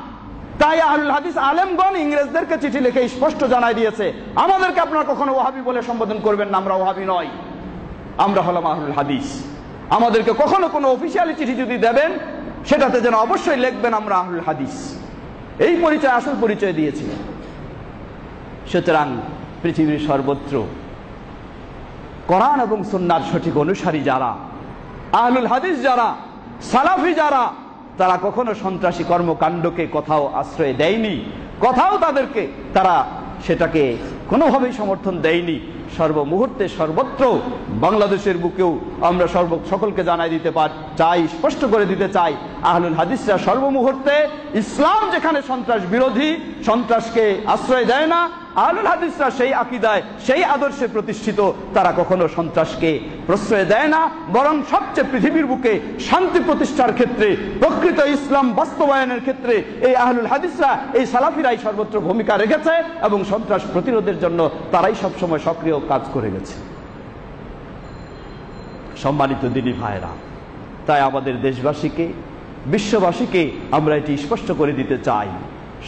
Speaker 1: তাই আহলুল হাদিস আলেমগণ ইংরেজদেরকে চিঠি লিখে স্পষ্ট জানাই দিয়েছে, আমাদেরকে আপনারা কখনো ওয়াহাবি বলে সম্বোধন করবেন না, আমরা ওয়াহাবি নই, আমরা হলাম আহলুল হাদিস। আমাদেরকে কখনো কোনো অফিসিয়ালি চিঠি যদি দেবেন, সেটাতে যেন অবশ্যই লিখবেন আমরা আহলুল হাদিস। এই পরিচয়, আসল পরিচয় দিয়েছিল। সুতরাং পৃথিবীর সর্বত্র কোরআন এবং সুন্নাহর সঠিক অনুসারী যারা, আহলুল হাদিস যারা, সালাফি যারা, তারা কখনো সন্ত্রাসী কর্মকাণ্ডকে কোথাও আশ্রয় দেয়নি, কোথাও তারা সেটাকে কোনোভাবেই সমর্থন দেয়নি। সর্বমুহূর্তে সর্বত্র বাংলাদেশের বুকেও আমরা সকলকে জানাই দিতে চাই, স্পষ্ট করে দিতে চাই, আহলুল হাদিসরা সর্বমুহূর্তে ইসলাম যেখানে সন্ত্রাস বিরোধী, সন্ত্রাসকে আশ্রয় দেয় না, আহলুল হাদিসরা সেই আকীদায়, সেই আদর্শে প্রতিষ্ঠিত, তারা কখনো সন্ত্রাসকে প্রশ্রয় দেয় না, বরং সবচেয়ে পৃথিবীর বুকে শান্তি প্রতিষ্ঠার ক্ষেত্রে, প্রকৃত ইসলাম বাস্তবায়নের ক্ষেত্রে এই আহলুল হাদিসরা, এই সালাফিরাই সর্বত্র ভূমিকা রেখেছে এবং সন্ত্রাস প্রতিরোধের জন্য তারাই সবসময় সক্রিয় কাজ করে গেছে। সম্মানিত দিনী ভাইরা, তাই আমাদের দেশবাসীকে, বিশ্ববাসীকে আমরা এটি স্পষ্ট করে দিতে চাই,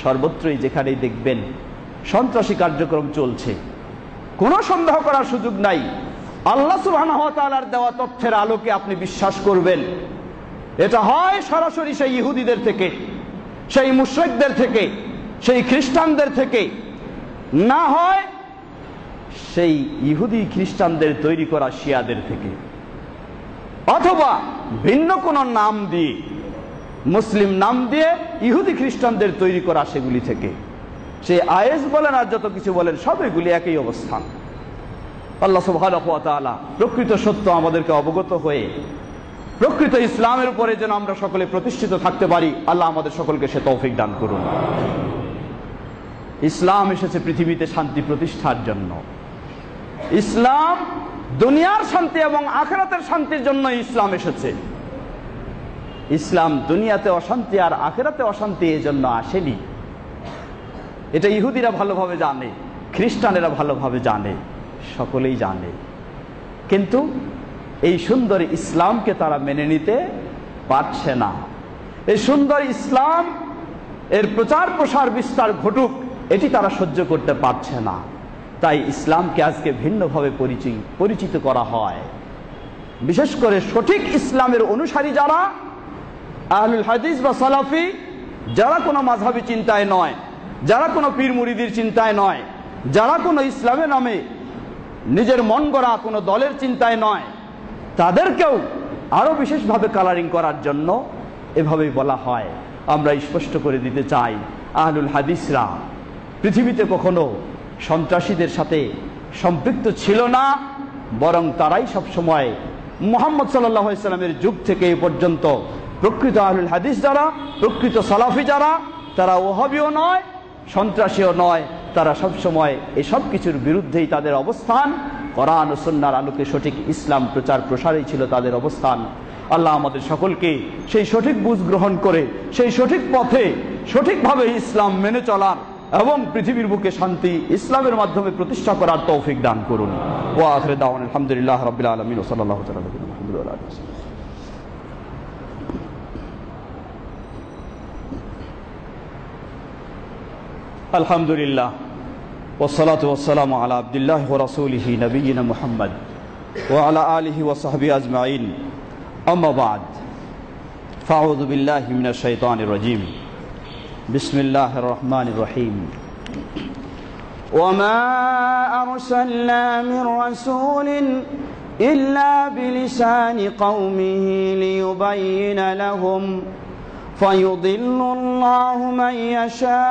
Speaker 1: সর্বত্রই যেখানেই দেখবেন সন্ত্রাসী কার্যক্রম চলছে, কোনো সন্দেহ করার সুযোগ নাই, আল্লাহ সুবহানাহু ওয়া তাআলার দেওয়া তথ্যের আলোকে আপনি বিশ্বাস করবেন। এটা হয় সরাসরি সেই ইহুদিদের থেকে, সেই মুশরিকদের থেকে, সেই খ্রিস্টানদের থেকে, না হয় সেই ইহুদি খ্রিস্টানদের তৈরি করা শিয়াদের থেকে, অথবা ভিন্ন কোন নাম দিয়ে, মুসলিম নাম দিয়ে ইহুদি খ্রিস্টানদের তৈরি করা সেগুলি থেকে। সে আইএস বলেন আর যত কিছু বলেন, সব এগুলি একই অবস্থান। আল্লাহ সুবহানাহু ওয়া তাআলা প্রকৃত সত্য আমাদেরকে অবগত হয়ে প্রকৃত ইসলামের উপরে যেন আমরা সকলে প্রতিষ্ঠিত থাকতে পারি। আল্লাহ আমাদের সকলকে সে তৌফিক দান করুন। ইসলাম এসেছে পৃথিবীতে শান্তি প্রতিষ্ঠার জন্য। ইসলাম দুনিয়ার শান্তি এবং আখিরাতের শান্তির জন্য ইসলাম এসেছে। ইসলাম দুনিয়াতে অশান্তি আর আখিরাতে অশান্তি এই জন্য আসেনি। এটা ইহুদিরা ভালোভাবে জানে, খ্রিস্টানেরা ভালোভাবে জানে, সকলেই জানে। কিন্তু এই সুন্দর ইসলামকে তারা মেনে নিতে পারছে না। এই সুন্দর ইসলাম এর প্রচার প্রসার বিস্তার ঘটুক, এটি তারা সহ্য করতে পারছে না। তাই ইসলামকে আজকে ভিন্নভাবে পরিচিত করা হয়। বিশেষ করে সঠিক ইসলামের অনুসারী যারা, আহলুল হাদিস বা সালাফি, যারা কোনো মাযহাবী চিন্তায় নয়, যারা কোনো পীর মুরিদির চিন্তায় নয়, যারা কোনো ইসলামের নামে নিজের মন গড়া কোনো দলের চিন্তায় নয়, তাদেরকেও আরো বিশেষভাবে কালারিং করার জন্য এভাবেই বলা হয়। আমরা স্পষ্ট করে দিতে চাই, আহলুল হাদিসরা পৃথিবীতে কখনো সন্ত্রাসীদের সাথে সম্পৃক্ত ছিল না, বরং তারাই সবসময় মুহাম্মদ সাল্লাল্লাহু আলাইহি সাল্লামের যুগ থেকে এ পর্যন্ত প্রকৃত আহলুল হাদিস যারা, প্রকৃত সালাফি যারা, তারা ওহাবিও নয়, সন্ত্রাসীও নয়। তারা সবসময় এসব কিছুর বিরুদ্ধেই তাদের অবস্থান। কোরআন ও সুন্নাহর আলোকে সঠিক ইসলাম প্রচার প্রসারেই ছিল তাদের অবস্থান। আল্লাহ আমাদের সকলকে সেই সঠিক বুঝ গ্রহণ করে সেই সঠিক পথে সঠিকভাবে ইসলাম মেনে চলার এবং পৃথিবীর বুকে শান্তি ইসলামের মাধ্যমে প্রতিষ্ঠা করার তৌফিক দান করুন। ওয়া আখিরু দাওয়ানা আলহামদুলিল্লাহি রাব্বিল আলামিন ওয়া সাল্লাল্লাহু আলা নবিয়িনা মুহাম্মাদ ওয়া আলা আলিহি ওয়া সাহবিহি। আলহামদুলিল্লাহ ওয়াসসালাতু ওয়াসসালামু আলা আবদিল্লাহি ওয়া রাসূলিহি নবিয়িনা মুহাম্মদ ওয়া আলা আলিহি ওয়া সাহবিহি আজমাইন। আম্মা বা'দ, ফাআউযু বিল্লাহি মিনাশ শাইতানির রাজীম। বিসমিল্লাহির রহমানির রহিম। ওয়ামা আরসালনা মির রাসূলিন ইল্লা বিলিসানি কওমিহি লিয়ুবাইয়িনা লাহুম ফায়ুদিল্লুল্লাহু মান ইয়াশা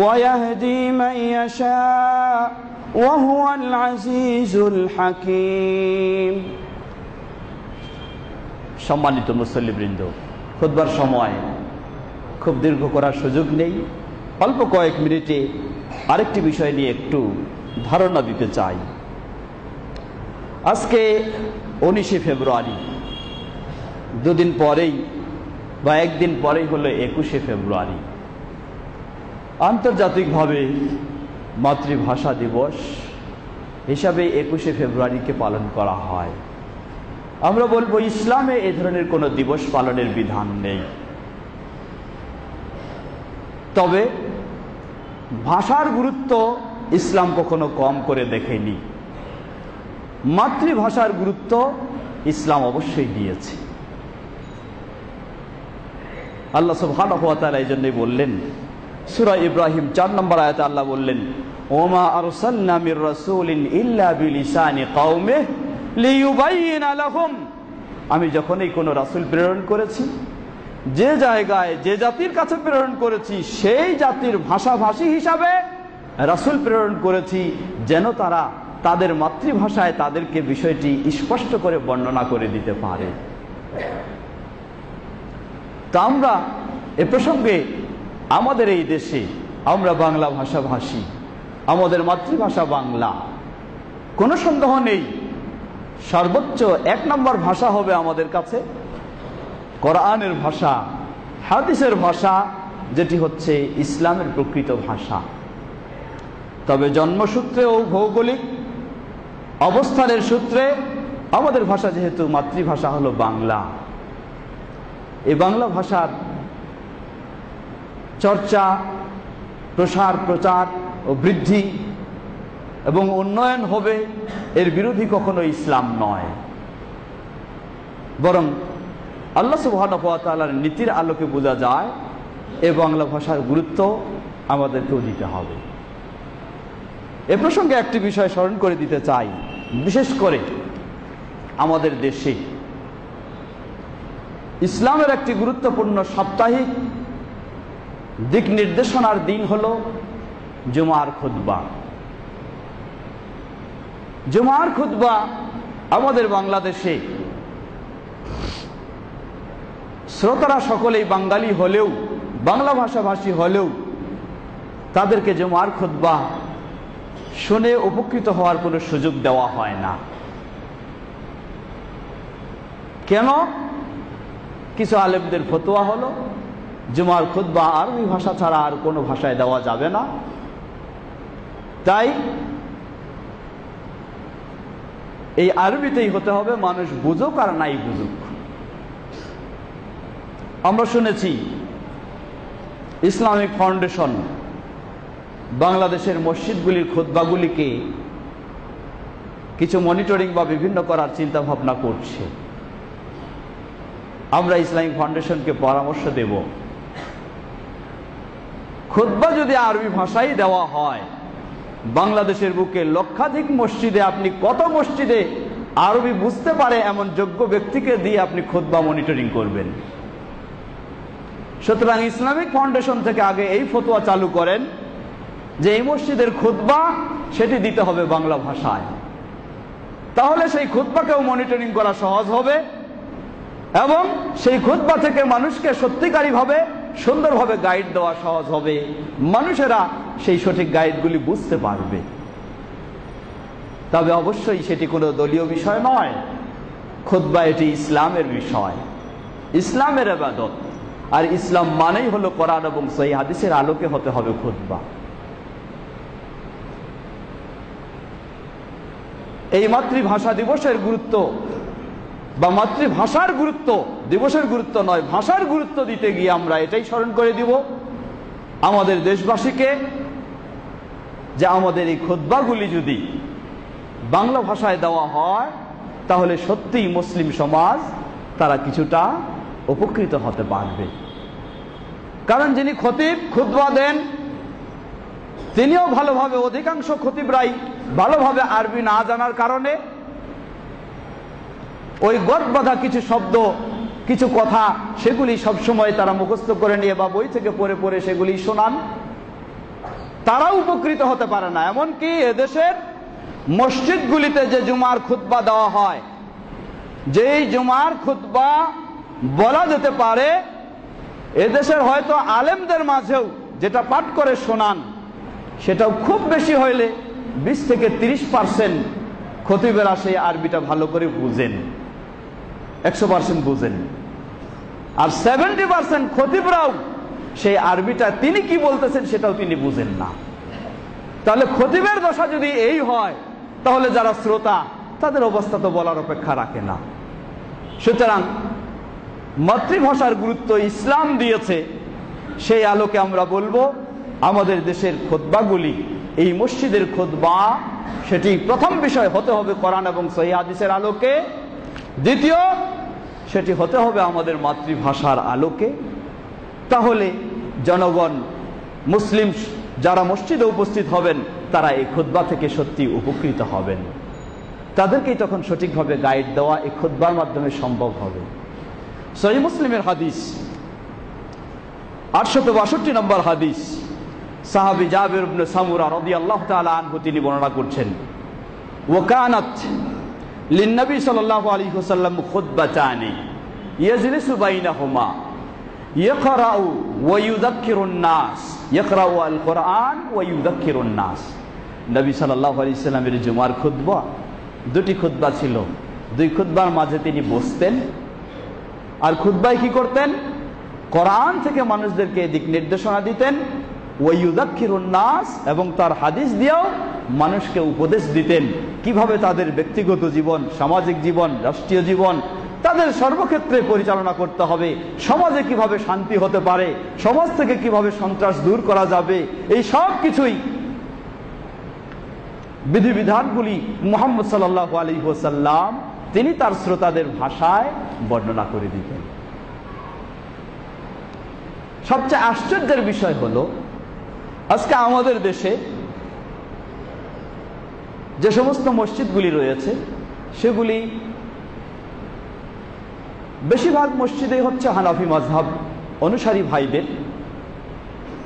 Speaker 1: ويهدي من يشاء وهو العزيز الحكيم। সম্মানিত মুসল্লিবৃন্দ, খুতবার সময় খুব দীর্ঘ করার সুযোগ নেই। অল্প কয়েক মিনিটে আরেকটি বিষয় নিয়ে একটু ধারণা দিতে চাই। আজকে 19শে ফেব্রুয়ারি, দুদিন পরেই বা একদিন পরেই হলো 21শে ফেব্রুয়ারি। আন্তর্জাতিকভাবে মাতৃভাষা দিবস হিসাবে 21শে ফেব্রুয়ারিকে পালন করা হয়। আমরা বলবো ইসলামে এ ধরনের কোনো দিবস পালনের বিধান নেই। তবে ভাষার গুরুত্ব ইসলাম কখনো কম করে দেখেনি। মাতৃভাষার গুরুত্ব ইসলাম অবশ্যই দিয়েছে। আল্লাহ সুবহানাহু ওয়া তাআলা এই জন্যই বললেন, সূরা ইব্রাহিম 4 নম্বর আয়াতে আল্লাহ বললেন, ওমা আরসালনা মির রাসূলিন ইল্লা বিলিসানি কওমিহি লিয়ুবাইয়িনা লাহুম। আমি যখনই কোনো রাসূল প্রেরণ করেছি, যে জায়গায় যে জাতির কাছে প্রেরণ করেছি, সেই জাতির ভাষাভাষী হিসাবে রাসূল প্রেরণ করেছি, যেন তারা তাদের মাতৃভাষায় তাদেরকে বিষয়টি স্পষ্ট করে বর্ণনা করে দিতে পারে। তা আমরা এ প্রসঙ্গে আমাদের এই দেশে আমরা বাংলা ভাষাভাষী, আমাদের মাতৃভাষা বাংলা, কোনো সন্দেহ নেই সর্বোচ্চ 1 নম্বর ভাষা হবে আমাদের কাছে কোরআনের ভাষা, হাদিসের ভাষা, যেটি হচ্ছে ইসলামের প্রকৃত ভাষা। তবে জন্মসূত্রে ও ভৌগোলিক অবস্থানের সূত্রে আমাদের ভাষা যেহেতু মাতৃভাষা হলো বাংলা, এই বাংলা ভাষার চর্চা, প্রসার, প্রচার ও বৃদ্ধি এবং উন্নয়ন হবে, এর বিরোধী কখনো ইসলাম নয়। বরং আল্লাহ সুবহানাহু ওয়া তাআলার নীতির আলোকে বোঝা যায় এই বাংলা ভাষার গুরুত্ব আমাদেরকেও দিতে হবে। এ প্রসঙ্গে একটি বিষয় স্মরণ করে দিতে চাই। বিশেষ করে আমাদের দেশে ইসলামের একটি গুরুত্বপূর্ণ সাপ্তাহিক দিক নির্দেশনার দিন হলো জুমার খুতবা। জুমার খুতবা আমাদের বাংলাদেশে শ্রোতারা সকলেই বাঙালি হলেও, বাংলা ভাষাভাষী হলেও তাদেরকে জুমার খুতবা শুনে উপকৃত হওয়ার কোনো সুযোগ দেওয়া হয় না। কেন? কিছু আলেমদের ফতোয়া হলো জুমার খুতবা আরবি ভাষা ছাড়া আর কোনো ভাষায় দেওয়া যাবে না, তাই এই আরবিতেই হতে হবে, মানুষ বুঝুক আর নাই বুঝুক। আমরা শুনেছি ইসলামিক ফাউন্ডেশন বাংলাদেশের মসজিদগুলির খুতবাগুলিকে কিছু মনিটরিং বা বিভিন্ন করার চিন্তা ভাবনা করছে। আমরা ইসলামিক ফাউন্ডেশনকে পরামর্শ দেব, খুতবা যদি আরবি ভাষায় দেওয়া হয়, বাংলাদেশের বুকে লক্ষাধিক মসজিদে আপনি কত মসজিদে আরবি বুঝতে পারে এমন যোগ্য ব্যক্তিকে দিয়ে আপনি খুতবা মনিটরিং করবেন। সুতরাং ইসলামিক ফাউন্ডেশন থেকে আগে এই ফতোয়া চালু করেন যে এই মসজিদের খুতবা সেটি দিতে হবে বাংলা ভাষায়, তাহলে সেই খুতবাকেও মনিটরিং করা সহজ হবে এবং সেই খুতবা থেকে মানুষকে সত্যিকারীভাবে সুন্দরভাবে গাইড দেওয়া সহজ হবে, মানুষেরা সেই সঠিক গাইডগুলি বুঝতে পারবে। তবে অবশ্যই সেটি কোনো দলীয় বিষয় নয়, খুতবা এটি ইসলামের বিষয়, ইসলামের ইবাদত, আর ইসলাম মানেই হলো কোরআন এবং সহিহ হাদিসের আলোকে হতে হবে খুতবা। এই মাতৃভাষা দিবসের গুরুত্ব বা মাতৃভাষার গুরুত্ব, দিবসের গুরুত্ব নয়, ভাষার গুরুত্ব দিতে গিয়ে আমরা এটাই স্মরণ করে দিব আমাদের দেশবাসীকে যে আমাদের এই খুতবাগুলি যদি বাংলা ভাষায় দেওয়া হয় তাহলে সত্যিই মুসলিম সমাজ তারা কিছুটা উপকৃত হতে পারবে। কারণ যিনি খতিব খুতবা দেন তিনিও ভালোভাবে, অধিকাংশ খতিবরাই ভালোভাবে আরবি না জানার কারণে ওই গদ বাঁধা কিছু শব্দ, কিছু কথা সেগুলি সবসময় তারা মুখস্থ করে নিয়ে বা বই থেকে পড়ে পড়ে সেগুলি শোনান, তারাও উপকৃত হতে পারে না। এমনকি এদেশের মসজিদগুলিতে যে জুমার খুতবা দেওয়া হয়, যেই জুমার খুতবা বলা যেতে পারে এদেশের হয়তো আলেমদের মাঝেও যেটা পাঠ করে শোনান, সেটাও খুব বেশি হইলে 20 থেকে 30% খতিবেরা সেই আরবিটা ভালো করে বুঝেন, 100% বুঝেন, আর 70% খতিবরাও সেই আরবিটা তিনি কি বলতেছেন সেটাও তিনি বুঝেন না। তাহলে খতিবের দশা যদি এই হয় তাহলে যারা শ্রোতা তাদের অবস্থা তো বলার অপেক্ষা রাখে না। সুতরাং মাতৃভাষার গুরুত্ব ইসলাম দিয়েছে, সেই আলোকে আমরা বলবো আমাদের দেশের খুতবাগুলি, এই মসজিদের খুতবা সেটি প্রথম বিষয় হতে হবে কোরআন এবং সহিহ হাদিসের আলোকে, দ্বিতীয় সেটি হতে হবে আমাদের মাতৃভাষার আলোকে। তাহলে জনগণ, মুসলিম যারা মসজিদে উপস্থিত হবেন তারা এই খুতবা থেকে সত্যি উপকৃত হবেন, তাদেরকেই তখন সঠিকভাবে গাইড দেওয়া এই খুতবার মাধ্যমে সম্ভব হবে। সহিহ মুসলিমের হাদিস 862 নম্বর হাদিস, সাহাবী জাবির ইবনে সামুরা রাদিয়াল্লাহু তাআলা আনহু তিনি বর্ণনা করছেন, ওয়াকানাত লিন-নবী সাল্লাল্লাহু আলাইহি ওয়াসাল্লাম খুতবাতানি ইয়াজলিসু বাইনাহুমা ইয়াকরাউ ওয়া ইউযাক্কিরুন নাস, ইয়াকরাউ আল কোরআন ওয়া ইউযাক্কিরুন নাস। নবী সাল্লাল্লাহু আলাইহি ওয়াসাল্লামের জুমার খুতবা দুটি খুতবা ছিল, দুই খুতবার মাঝে তিনি বসতেন আর খুতবায় কি করতেন? কোরআন থেকে মানুষদেরকে দিক নির্দেশনা দিতেন, ওয়া ইউযাক্কিরুন নাস, এবং তার হাদিস দিয়েও মানুষকে উপদেশ দিতেন কিভাবে তাদের ব্যক্তিগত জীবন, সামাজিক জীবন, রাষ্ট্রীয় জীবন তাদের সর্বক্ষেত্রে পরিচালনা করতে হবে, সমাজে কিভাবে শান্তি হতে পারে, সমাজ থেকে কিভাবে সন্ত্রাস দূর করা যাবে, এই সব কিছুই বিধিবিধানগুলি মুহাম্মদ সাল্লাল্লাহু আলাইহি ওয়াসাল্লাম তিনি তার শ্রোতাদের ভাষায় বর্ণনা করে দিতেন। সবচেয়ে আশ্চর্যের বিষয় হলো আজকে আমাদের দেশে যে সমস্ত মসজিদগুলি রয়েছে সেগুলি বেশিরভাগ মসজিদে হচ্ছে হানাফি মাযহাব অনুসারী ভাইদের,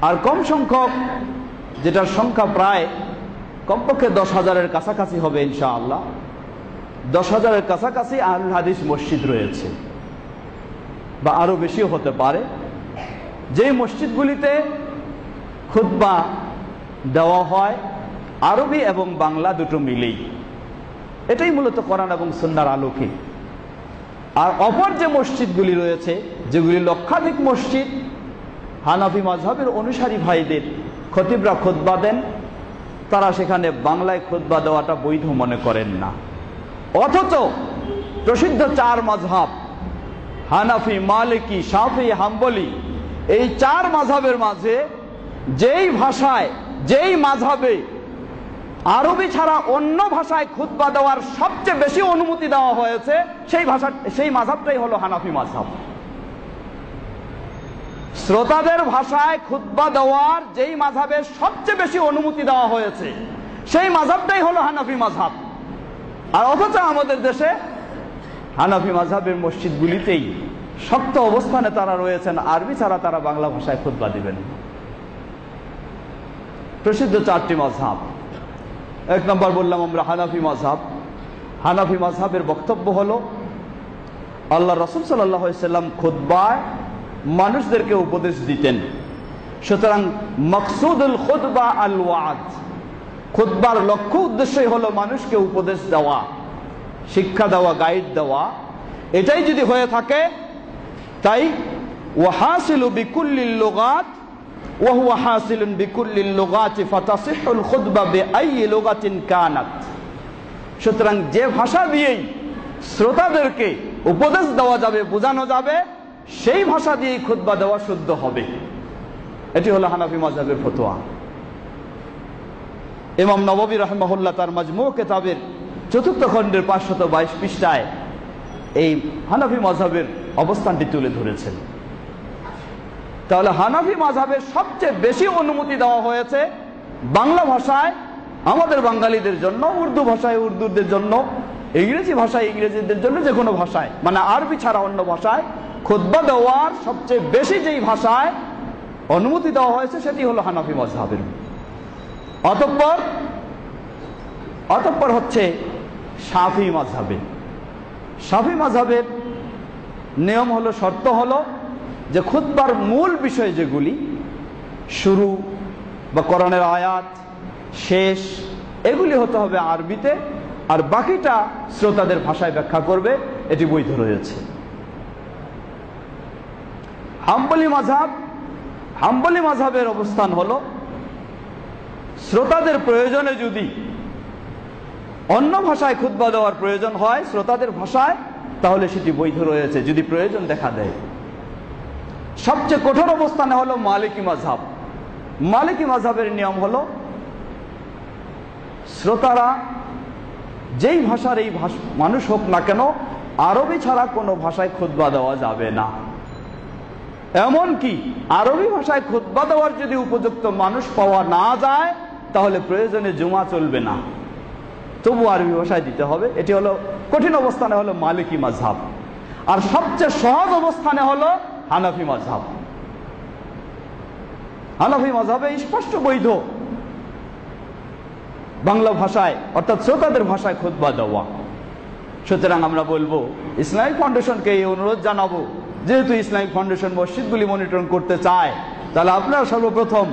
Speaker 1: আর কম সংখ্যক, যেটার সংখ্যা প্রায় কমপক্ষে 10,000-এর কাছাকাছি হবে ইনশাআল্লাহ, 10,000-এর কাছাকাছি আহলুল হাদিস মসজিদ রয়েছে। বা আরো বেশিও হতে পারে, যেই মসজিদগুলিতে খুতবা দেওয়া হয় আরবি এবং বাংলা দুটো মিলেই, এটাই মূলত কোরআন এবং সুন্নাহর আলোকে। আর অপর যে মসজিদগুলি রয়েছে, যেগুলি লক্ষাধিক মসজিদ, হানাফি মাযহাবের অনুসারী ভাইদের খতিবরা খুতবা দেন, তারা সেখানে বাংলায় খুতবা দেওয়াটা বৈধ মনে করেন না। অথচ প্রসিদ্ধ চার মাযহাব হানাফি, মালিকি, শাফি, হাম্বলি, এই চার মাযহাবের মাঝে যেই ভাষায়, যেই মাযহাবে আরবি ছাড়া অন্য ভাষায় খুতবা দেওয়ার সবচেয়ে বেশি অনুমতি দেওয়া হয়েছে, সেই মাযহাবটাই হলো হানাফি মাযহাব। শ্রোতাদের ভাষায় খুতবা দেওয়ার যেই মাযহাবে সবচেয়ে বেশি অনুমতি দেওয়া হয়েছে, সেই মাযহাবটাই হলো হানাফি মাযহাব। আর অথচ আমাদের দেশে হানাফি মাযহাবের মসজিদগুলিতেই শক্ত অবস্থানে তারা রয়েছেন, আরবি ছাড়া তারা বাংলা ভাষায় খুতবা দিবেন। প্রসিদ্ধ চারটি মাযহাব, এক নম্বর বললাম আমরা হানাফি মাযহাব। হানাফি মাযহাবের বক্তব্য হলো আল্লাহ রাসূল সাল্লাল্লাহু আলাইহি সাল্লাম খুতবায় মানুষদেরকে উপদেশ দিতেন, সুতরাং মাকসুদুল খুতবা আল ওয়াজ, খুতবার লক্ষ্য উদ্দেশ্যই হলো মানুষকে উপদেশ দেওয়া, শিক্ষা দেওয়া, গাইড দেওয়া। এটাই যদি হয়ে থাকে, তাই ওয়াহাসিলু বিকুল্লিল লুগাত ওয়া হুয়া হাসিলুন বিকুল্লিল লুগাতি ফাতাসিহুল খুতবা বিআইয়ি লুগাতিন কানাত। সুতরাং যে ভাষা দিয়েই শ্রোতাদেরকে উপদেশ দেওয়া যাবে, বোঝানো যাবে, সেই ভাষা দিয়েই খুতবা দেওয়া শুদ্ধ হবে। এটি হলো হানাফি মাযহাবের ফতোয়া। ইমাম নববী রাহিমাহুল্লাহ তার মাজমু কিতাবের ৪র্থ খণ্ডের ৫২২ পৃষ্ঠায় এই হানাফি মাযহাবের অবস্থানটি তুলে ধরেছেন। তাহলে হানাফি মাযহাবের সবচেয়ে বেশি অনুমতি দেওয়া হয়েছে বাংলা ভাষায় আমাদের বাঙালিদের জন্য, উর্দু ভাষায় উর্দুদের জন্য, ইংরেজি ভাষায় ইংরেজিদের জন্য, যে কোনো ভাষায়, মানে আরবি ছাড়া অন্য ভাষায় খুতবা দেওয়ার সবচেয়ে বেশি যেই ভাষায় অনুমতি দেওয়া হয়েছে সেটি হলো হানাফি মাযহাবের। অতঃপর হচ্ছে শাফি মাযহাবে। শাফি মাযহাবের নিয়ম হলো, শর্ত হলো যে খুতবার মূল বিষয় যেগুলি, শুরু বা কোরআনের আয়াত, শেষ, এগুলি হতে হবে আরবিতে, আর বাকিটা শ্রোতাদের ভাষায় ব্যাখ্যা করবে, এটি বৈধ রয়েছে। হাম্বলি মাযহাবের অবস্থান হলো শ্রোতাদের প্রয়োজনে যদি অন্য ভাষায় খুতবা দেওয়ার প্রয়োজন হয় শ্রোতাদের ভাষায়, তাহলে সেটি বৈধ রয়েছে যদি প্রয়োজন দেখা দেয়। সবচেয়ে কঠোর অবস্থানে হলো মালিকি মাযহাব। মালিকি মাযহাবের নিয়ম হলো শ্রোতারা যেই ভাষার এই মানুষ হোক না কেন, আরবি ছাড়া কোনো ভাষায় খুতবা দেওয়া যাবে না। এমনকি আরবি ভাষায় খুতবা দেওয়ার যদি উপযুক্ত মানুষ পাওয়া না যায়, তাহলে প্রয়োজনে জুমা চলবে না, তবু আরবি ভাষায় দিতে হবে। এটি হলো কঠিন অবস্থানে হলো মালিকি মাযহাব। আর সবচেয়ে সহজ অবস্থানে হলো হানাফি মাযহাব। হানাফি মাযহাবে স্পষ্ট বৈধ বাংলা ভাষায়, অর্থাৎ শ্রোতাদের ভাষায় খুতবা দেওয়া। সুতরাং আমরা বলবো, ইসলামিক ফাউন্ডেশনকে এই অনুরোধ জানাবো, যেহেতু ইসলামিক ফাউন্ডেশন মসজিদগুলি মনিটরিং করতে চায়, তাহলে আপনারা সর্বপ্রথম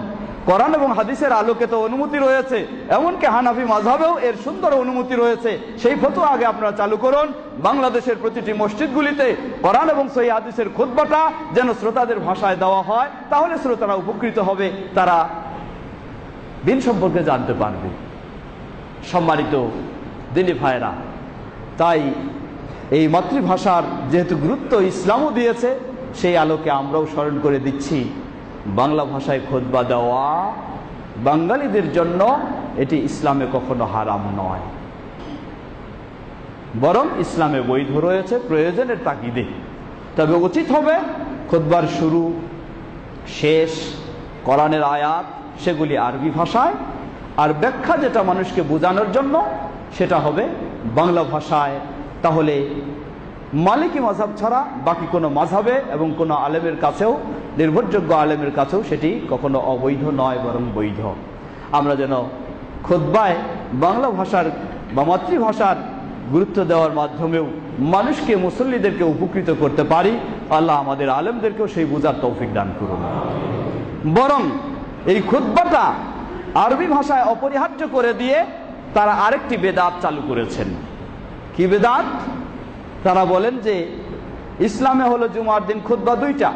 Speaker 1: কোরআন এবং হাদিসের আলোকে তো অনুমতি রয়েছে, এমনকি হানাফি মাযহাবেও এর সুন্দর অনুমতি রয়েছে, সেই ফতোয়া আগে আপনারা চালু করুন। বাংলাদেশের প্রতিটি মসজিদগুলিতে কোরআন এবং সহিহ হাদিসের খুতবাটা যেন শ্রোতাদের ভাষায় দেওয়া হয়, তাহলে শ্রোতারা উপকৃত হবে, তারা দিন সম্পর্কে জানতে পারবে। সম্মানিত দিনী ভাইরা, তাই এই মাতৃভাষার যেহেতু গুরুত্ব ইসলামও দিয়েছে, সেই আলোকে আমরাও স্মরণ করে দিচ্ছি, বাংলা ভাষায় খুতবা দেওয়া বাঙালিদের জন্য এটি ইসলামে কখনো হারাম নয়, বরং ইসলামে বৈধ রয়েছে প্রয়োজনের তাগিদে। তবে উচিত হবে খুতবার শুরু, শেষ, কোরআনের আয়াত সেগুলি আরবি ভাষায়, আর ব্যাখ্যা যেটা মানুষকে বোঝানোর জন্য সেটা হবে বাংলা ভাষায়। তাহলে মালিকি মাযহাব ছাড়া বাকি কোনো মাযহাবে এবং কোনো আলেমের কাছেও, নির্ভরযোগ্য আলেমের কাছেও সেটি কখনো অবৈধ নয়, বরং বৈধ। আমরা যেন খুতবায় বাংলা ভাষার বা মাতৃভাষার গুরুত্ব দেওয়ার মাধ্যমেও মানুষকে, মুসল্লিদেরকে উপকৃত করতে পারি। আল্লাহ আমাদের আলেমদেরকেও সেই বুঝার তৌফিক দান করুন। বরং এই খুতবাটা আরবি ভাষায় অপরিহার্য করে দিয়ে তারা আরেকটি বেদাত চালু করেছেন। কি বেদাত? তারা বলেন যে ইসলামে হলো জুমার দিন খুতবা 2টা,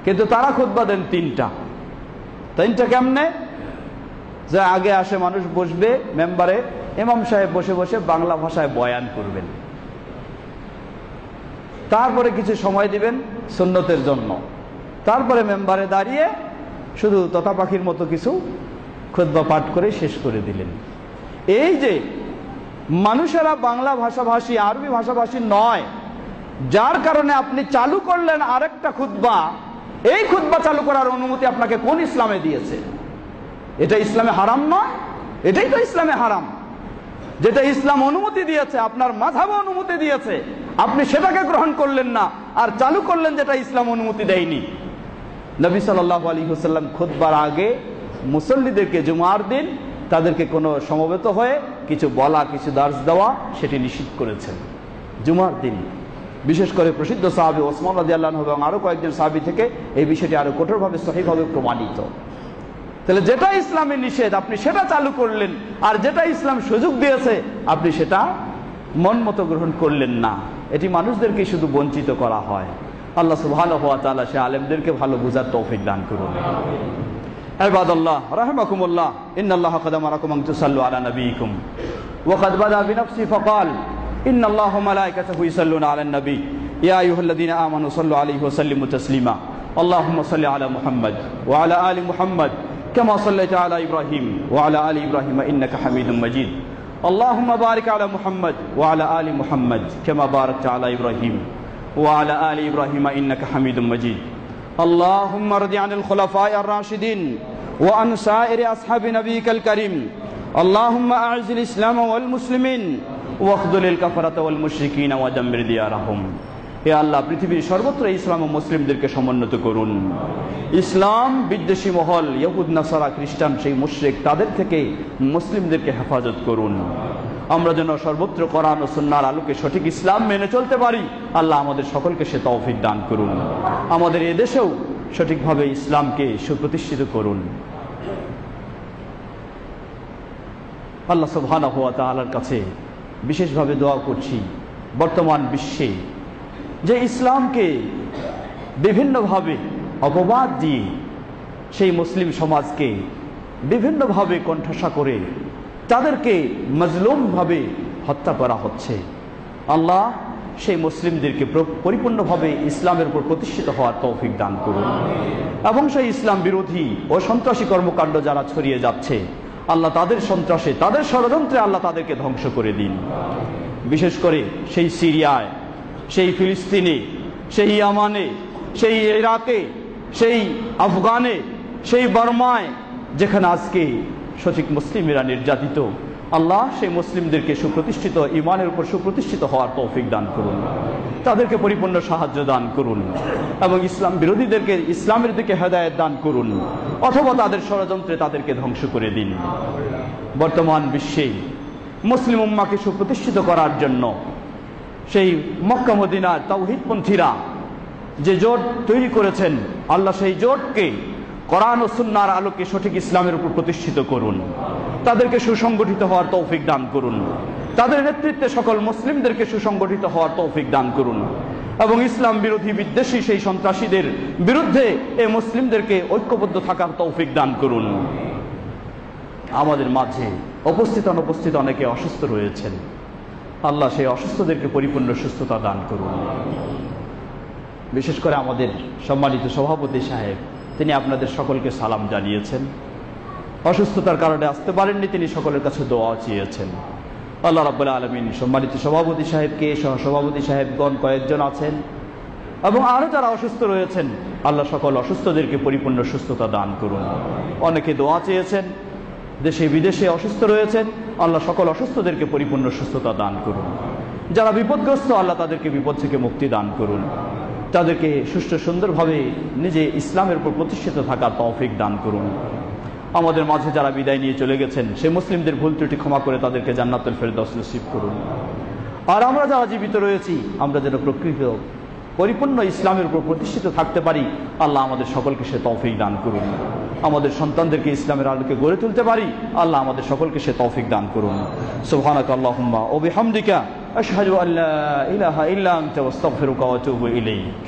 Speaker 1: কিন্তু তারা খুতবা দেন 3টা। 3টা কেমনে? যে আগে আসে মানুষ, বসবে মেম্বারে, ইমাম সাহেব বসে বসে বাংলা ভাষায় বয়ান করবেন, তারপরে কিছু সময় দিবেন সুন্নতের জন্য, তারপরে মেম্বারে দাঁড়িয়ে শুধু তোতা পাখির মতো কিছু খুতবা পাঠ করে শেষ করে দিলেন। এই যে মানুষেরা বাংলা ভাষাভাষী, আরবি ভাষাভাষী নয়, যার কারণে আপনি চালু করলেন আরেকটা খুতবা। এই খুতবা চালু করার অনুমতি আপনাকে কোন ইসলামে দিয়েছে? এটা ইসলামে হারাম নয়? এটাই তো ইসলামে হারাম, যেটা ইসলাম অনুমতি দিয়েছে, আপনার মাযহাবও অনুমতি দিয়েছে, আপনি সেটাকে গ্রহণ করলেন না, আর চালু করলেন যেটা ইসলাম অনুমতি দেয়নি। নবী সাল্লাল্লাহু আলাইহি ওয়াসাল্লাম খুতবার আগে মুসল্লিদেরকে জুমার দিন তাদেরকে কোনো সমবেত হয়ে কিছু বলা, কিছু দার্স দেওয়া, সেটি নিষিদ্ধ করেছেন জুমার দিন। বিশেষ করে প্রসিদ্ধ সাহাবী ওসমান রাদিয়াল্লাহু আনহু এবং আরো কয়েকজন সাহাবী থেকে এই বিষয়টি আরো কঠোরভাবে সহিহভাবে প্রমাণিত। তাহলে যেটা ইসলামে নিষেধ আপনি সেটা চালু করলেন, আর যেটা ইসলাম সুযোগ দিয়েছে আপনি সেটা মন মতো গ্রহণ করলেন না। এটি মানুষদেরকে শুধু বঞ্চিত করা হয়। আল্লাহ সুবহানাহু ওয়া তাআলা সে আলেমদেরকে ভালো বুঝার তৌফিক দান করুন। ইবাদাল্লাহ রাহিমাকুমুল্লাহ, ইন্নাল্লাহা ক্বাদ আমারাকুম আন তুসাল্লু আলা নাবিয়িকুম ওয়া ক্বাদ বাদা বিনাফসি ফাকাল ইন্নাল্লাহা ওয়া মালায়েকাতাহু ইউসাল্লুনা আলান নবী ইয়া আইয়ুহাল্লাযীনা আমানু সাল্লু আলাইহি ওয়া সাল্লিমু তাসলিমা আল্লাহুম্মা সাল্লি আলা মুহাম্মাদ ওয়া আলা আলি মুহাম্মাদ কামা সাল্লাইতা আলা ইব্রাহিম ওয়া আলা আলি ইব্রাহিম ইন্নাকা হামিদুম মাজিদ আল্লাহুম্মা বারিক আলা মুহাম্মাদ ওয়া আলা আলি মুহাম্মাদ কামা বারাকতা আলা ইব্রাহিম ওয়া আলা আলি ইব্রাহিম ইন্নাকা হামিদুম মাজিদ আল্লাহুম্মা রাদি আনিল খুলাফায়ে আর-রাশিদিন ওয়া আন সাইরি আসহাবি নবিয়িকাল কারীম আল্লাহুম্মা আ'ইজিল ইসলাম ওয়াল মুসলিমিন ওয়াখযুলিল কাফারাতা ওয়াল মুশরিকিনা ওয়া দাম্মির দিয়ারাহুম। হে আল্লাহ, পৃথিবীর সর্বত্র ইসলাম ও মুসলিমদেরকে সমুন্নত করুন। ইসলাম বিদ্বেষী মহল, ইহুদ, নাসারা, খ্রিস্টান, সেই মুশরিক, তাদের থেকে মুসলিমদেরকে হেফাজত করুন। আমরা যেন সর্বত্র কোরআন ও সুন্নাহর আলোকে সঠিক ইসলাম মেনে চলতে পারি। আল্লাহ আমাদের সকলকে সে তৌফিক দান করুন। আমাদের এদেশেও সঠিকভাবে ইসলামকে সুপ্রতিষ্ঠিত করুন। আল্লাহ সুবহানাহু ওয়া তাআলার কাছে বিশেষভাবে দোয়া করছি, বর্তমান বিশ্বে যে ইসলামকে বিভিন্নভাবে অপবাদ দিয়ে সেই মুসলিম সমাজকে বিভিন্নভাবে কণ্ঠসা করে তাদেরকে মজলুমভাবে হত্যা করা হচ্ছে, আল্লাহ সেই মুসলিমদেরকে পরিপূর্ণভাবে ইসলামের উপর প্রতিষ্ঠিত হওয়ার তৌফিক দান করুন। এবং সেই ইসলাম বিরোধী ও সন্ত্রাসী কর্মকাণ্ড যারা ছড়িয়ে যাচ্ছে, আল্লাহ তাদের সন্ত্রাসে, তাদের ষড়যন্ত্রে আল্লাহ তাদেরকে ধ্বংস করে দিন। বিশেষ করে সেই সিরিয়ায়, সেই ফিলিস্তিনে, সেই ইয়ামানে, সেই ইরাকে, সেই আফগানে, সেই বার্মায়, যেখানে আজকে সঠিক মুসলিমেরা নির্যাতিত, আল্লাহ সেই মুসলিমদেরকে সুপ্রতিষ্ঠিত, ইমানের উপর সুপ্রতিষ্ঠিত হওয়ার তৌফিক দান করুন। তাদেরকে পরিপূর্ণ সাহায্য দান করুন এবং ইসলাম বিরোধীদেরকে ইসলামের দিকে হেদায়েত দান করুন, অথবা তাদের ষড়যন্ত্রে তাদেরকে ধ্বংস করে দিন। বর্তমান বিশ্বে মুসলিম উম্মাহকে সুপ্রতিষ্ঠিত করার জন্য সেই মক্কা মদিনার তাওহীদপন্থীরা যে জোট তৈরি করেছেন, আল্লাহ সেই জোটকে কোরআন ও সুন্নাহর আলোকে সঠিক ইসলামের উপর প্রতিষ্ঠিত করুন। তাদেরকে সুসংগঠিত হওয়ার তৌফিক দান করুন। তাদের নেতৃত্বে সকল মুসলিমদেরকে সুসংগঠিত হওয়ার তৌফিক দান করুন এবং ইসলাম বিরোধী বিদ্বেষী সেই সন্ত্রাসীদের বিরুদ্ধে এই মুসলিমদেরকে ঐক্যবদ্ধ থাকার তৌফিক দান করুন। আমাদের মাঝে উপস্থিত অনুপস্থিত অনেকে অসুস্থ রয়েছেন, আল্লাহ সেই অসুস্থদেরকে পরিপূর্ণ সুস্থতা দান করুন। বিশেষ করে আমাদের সম্মানিত সভাপতি সাহেব, তিনি আপনাদের সকলকে সালাম জানিয়েছেন। অসুস্থতার কারণে আসতে পারেননি, তিনি সকলের কাছে দোয়া চেয়েছেন। আল্লাহ রাব্বুল আলামিন সম্মানিত সভাপতি সাহেবকে, সহসভাপতি সাহেবগণ কয়েকজন আছেন এবং আরও যারা অসুস্থ রয়েছেন, আল্লাহ সকল অসুস্থদেরকে পরিপূর্ণ সুস্থতা দান করুন। অনেকে দোয়া চেয়েছেন, দেশে বিদেশে অসুস্থ রয়েছেন, আল্লাহ সকল অসুস্থদেরকে পরিপূর্ণ সুস্থতা দান করুন। যারা বিপদগ্রস্ত, আল্লাহ তাদেরকে বিপদ থেকে মুক্তি দান করুন। তাদেরকে সুষ্ঠু সুন্দরভাবে নিজে ইসলামের উপর প্রতিষ্ঠিত থাকার তৌফিক দান করুন। আমাদের মাঝে যারা বিদায় নিয়ে চলে গেছেন, সে মুসলিমদের ভুল ত্রুটি ক্ষমা করে তাদেরকে জান্নাতুল ফেরদাউস নসিব করুন। আর আমরা যারা জীবিত রয়েছি আমরা যেন প্রকৃত পরিপূর্ণ ইসলামের উপর প্রতিষ্ঠিত থাকতে পারি। আল্লাহ আমাদের সকলকে সে তৌফিক দান করুন। আমাদের সন্তানদেরকে ইসলামের আলোকে গড়ে তুলতে পারি, আল্লাহ আমাদের সকলকে সে তৌফিক দান করুন। সুবহানাকা আল্লাহুম্মা ওয়া বিহামদিকা আশহাদু আল্লা ইলাহা ইল্লা আনতা আস্তাগফিরুকা ওয়া আতুবু ইলাইক।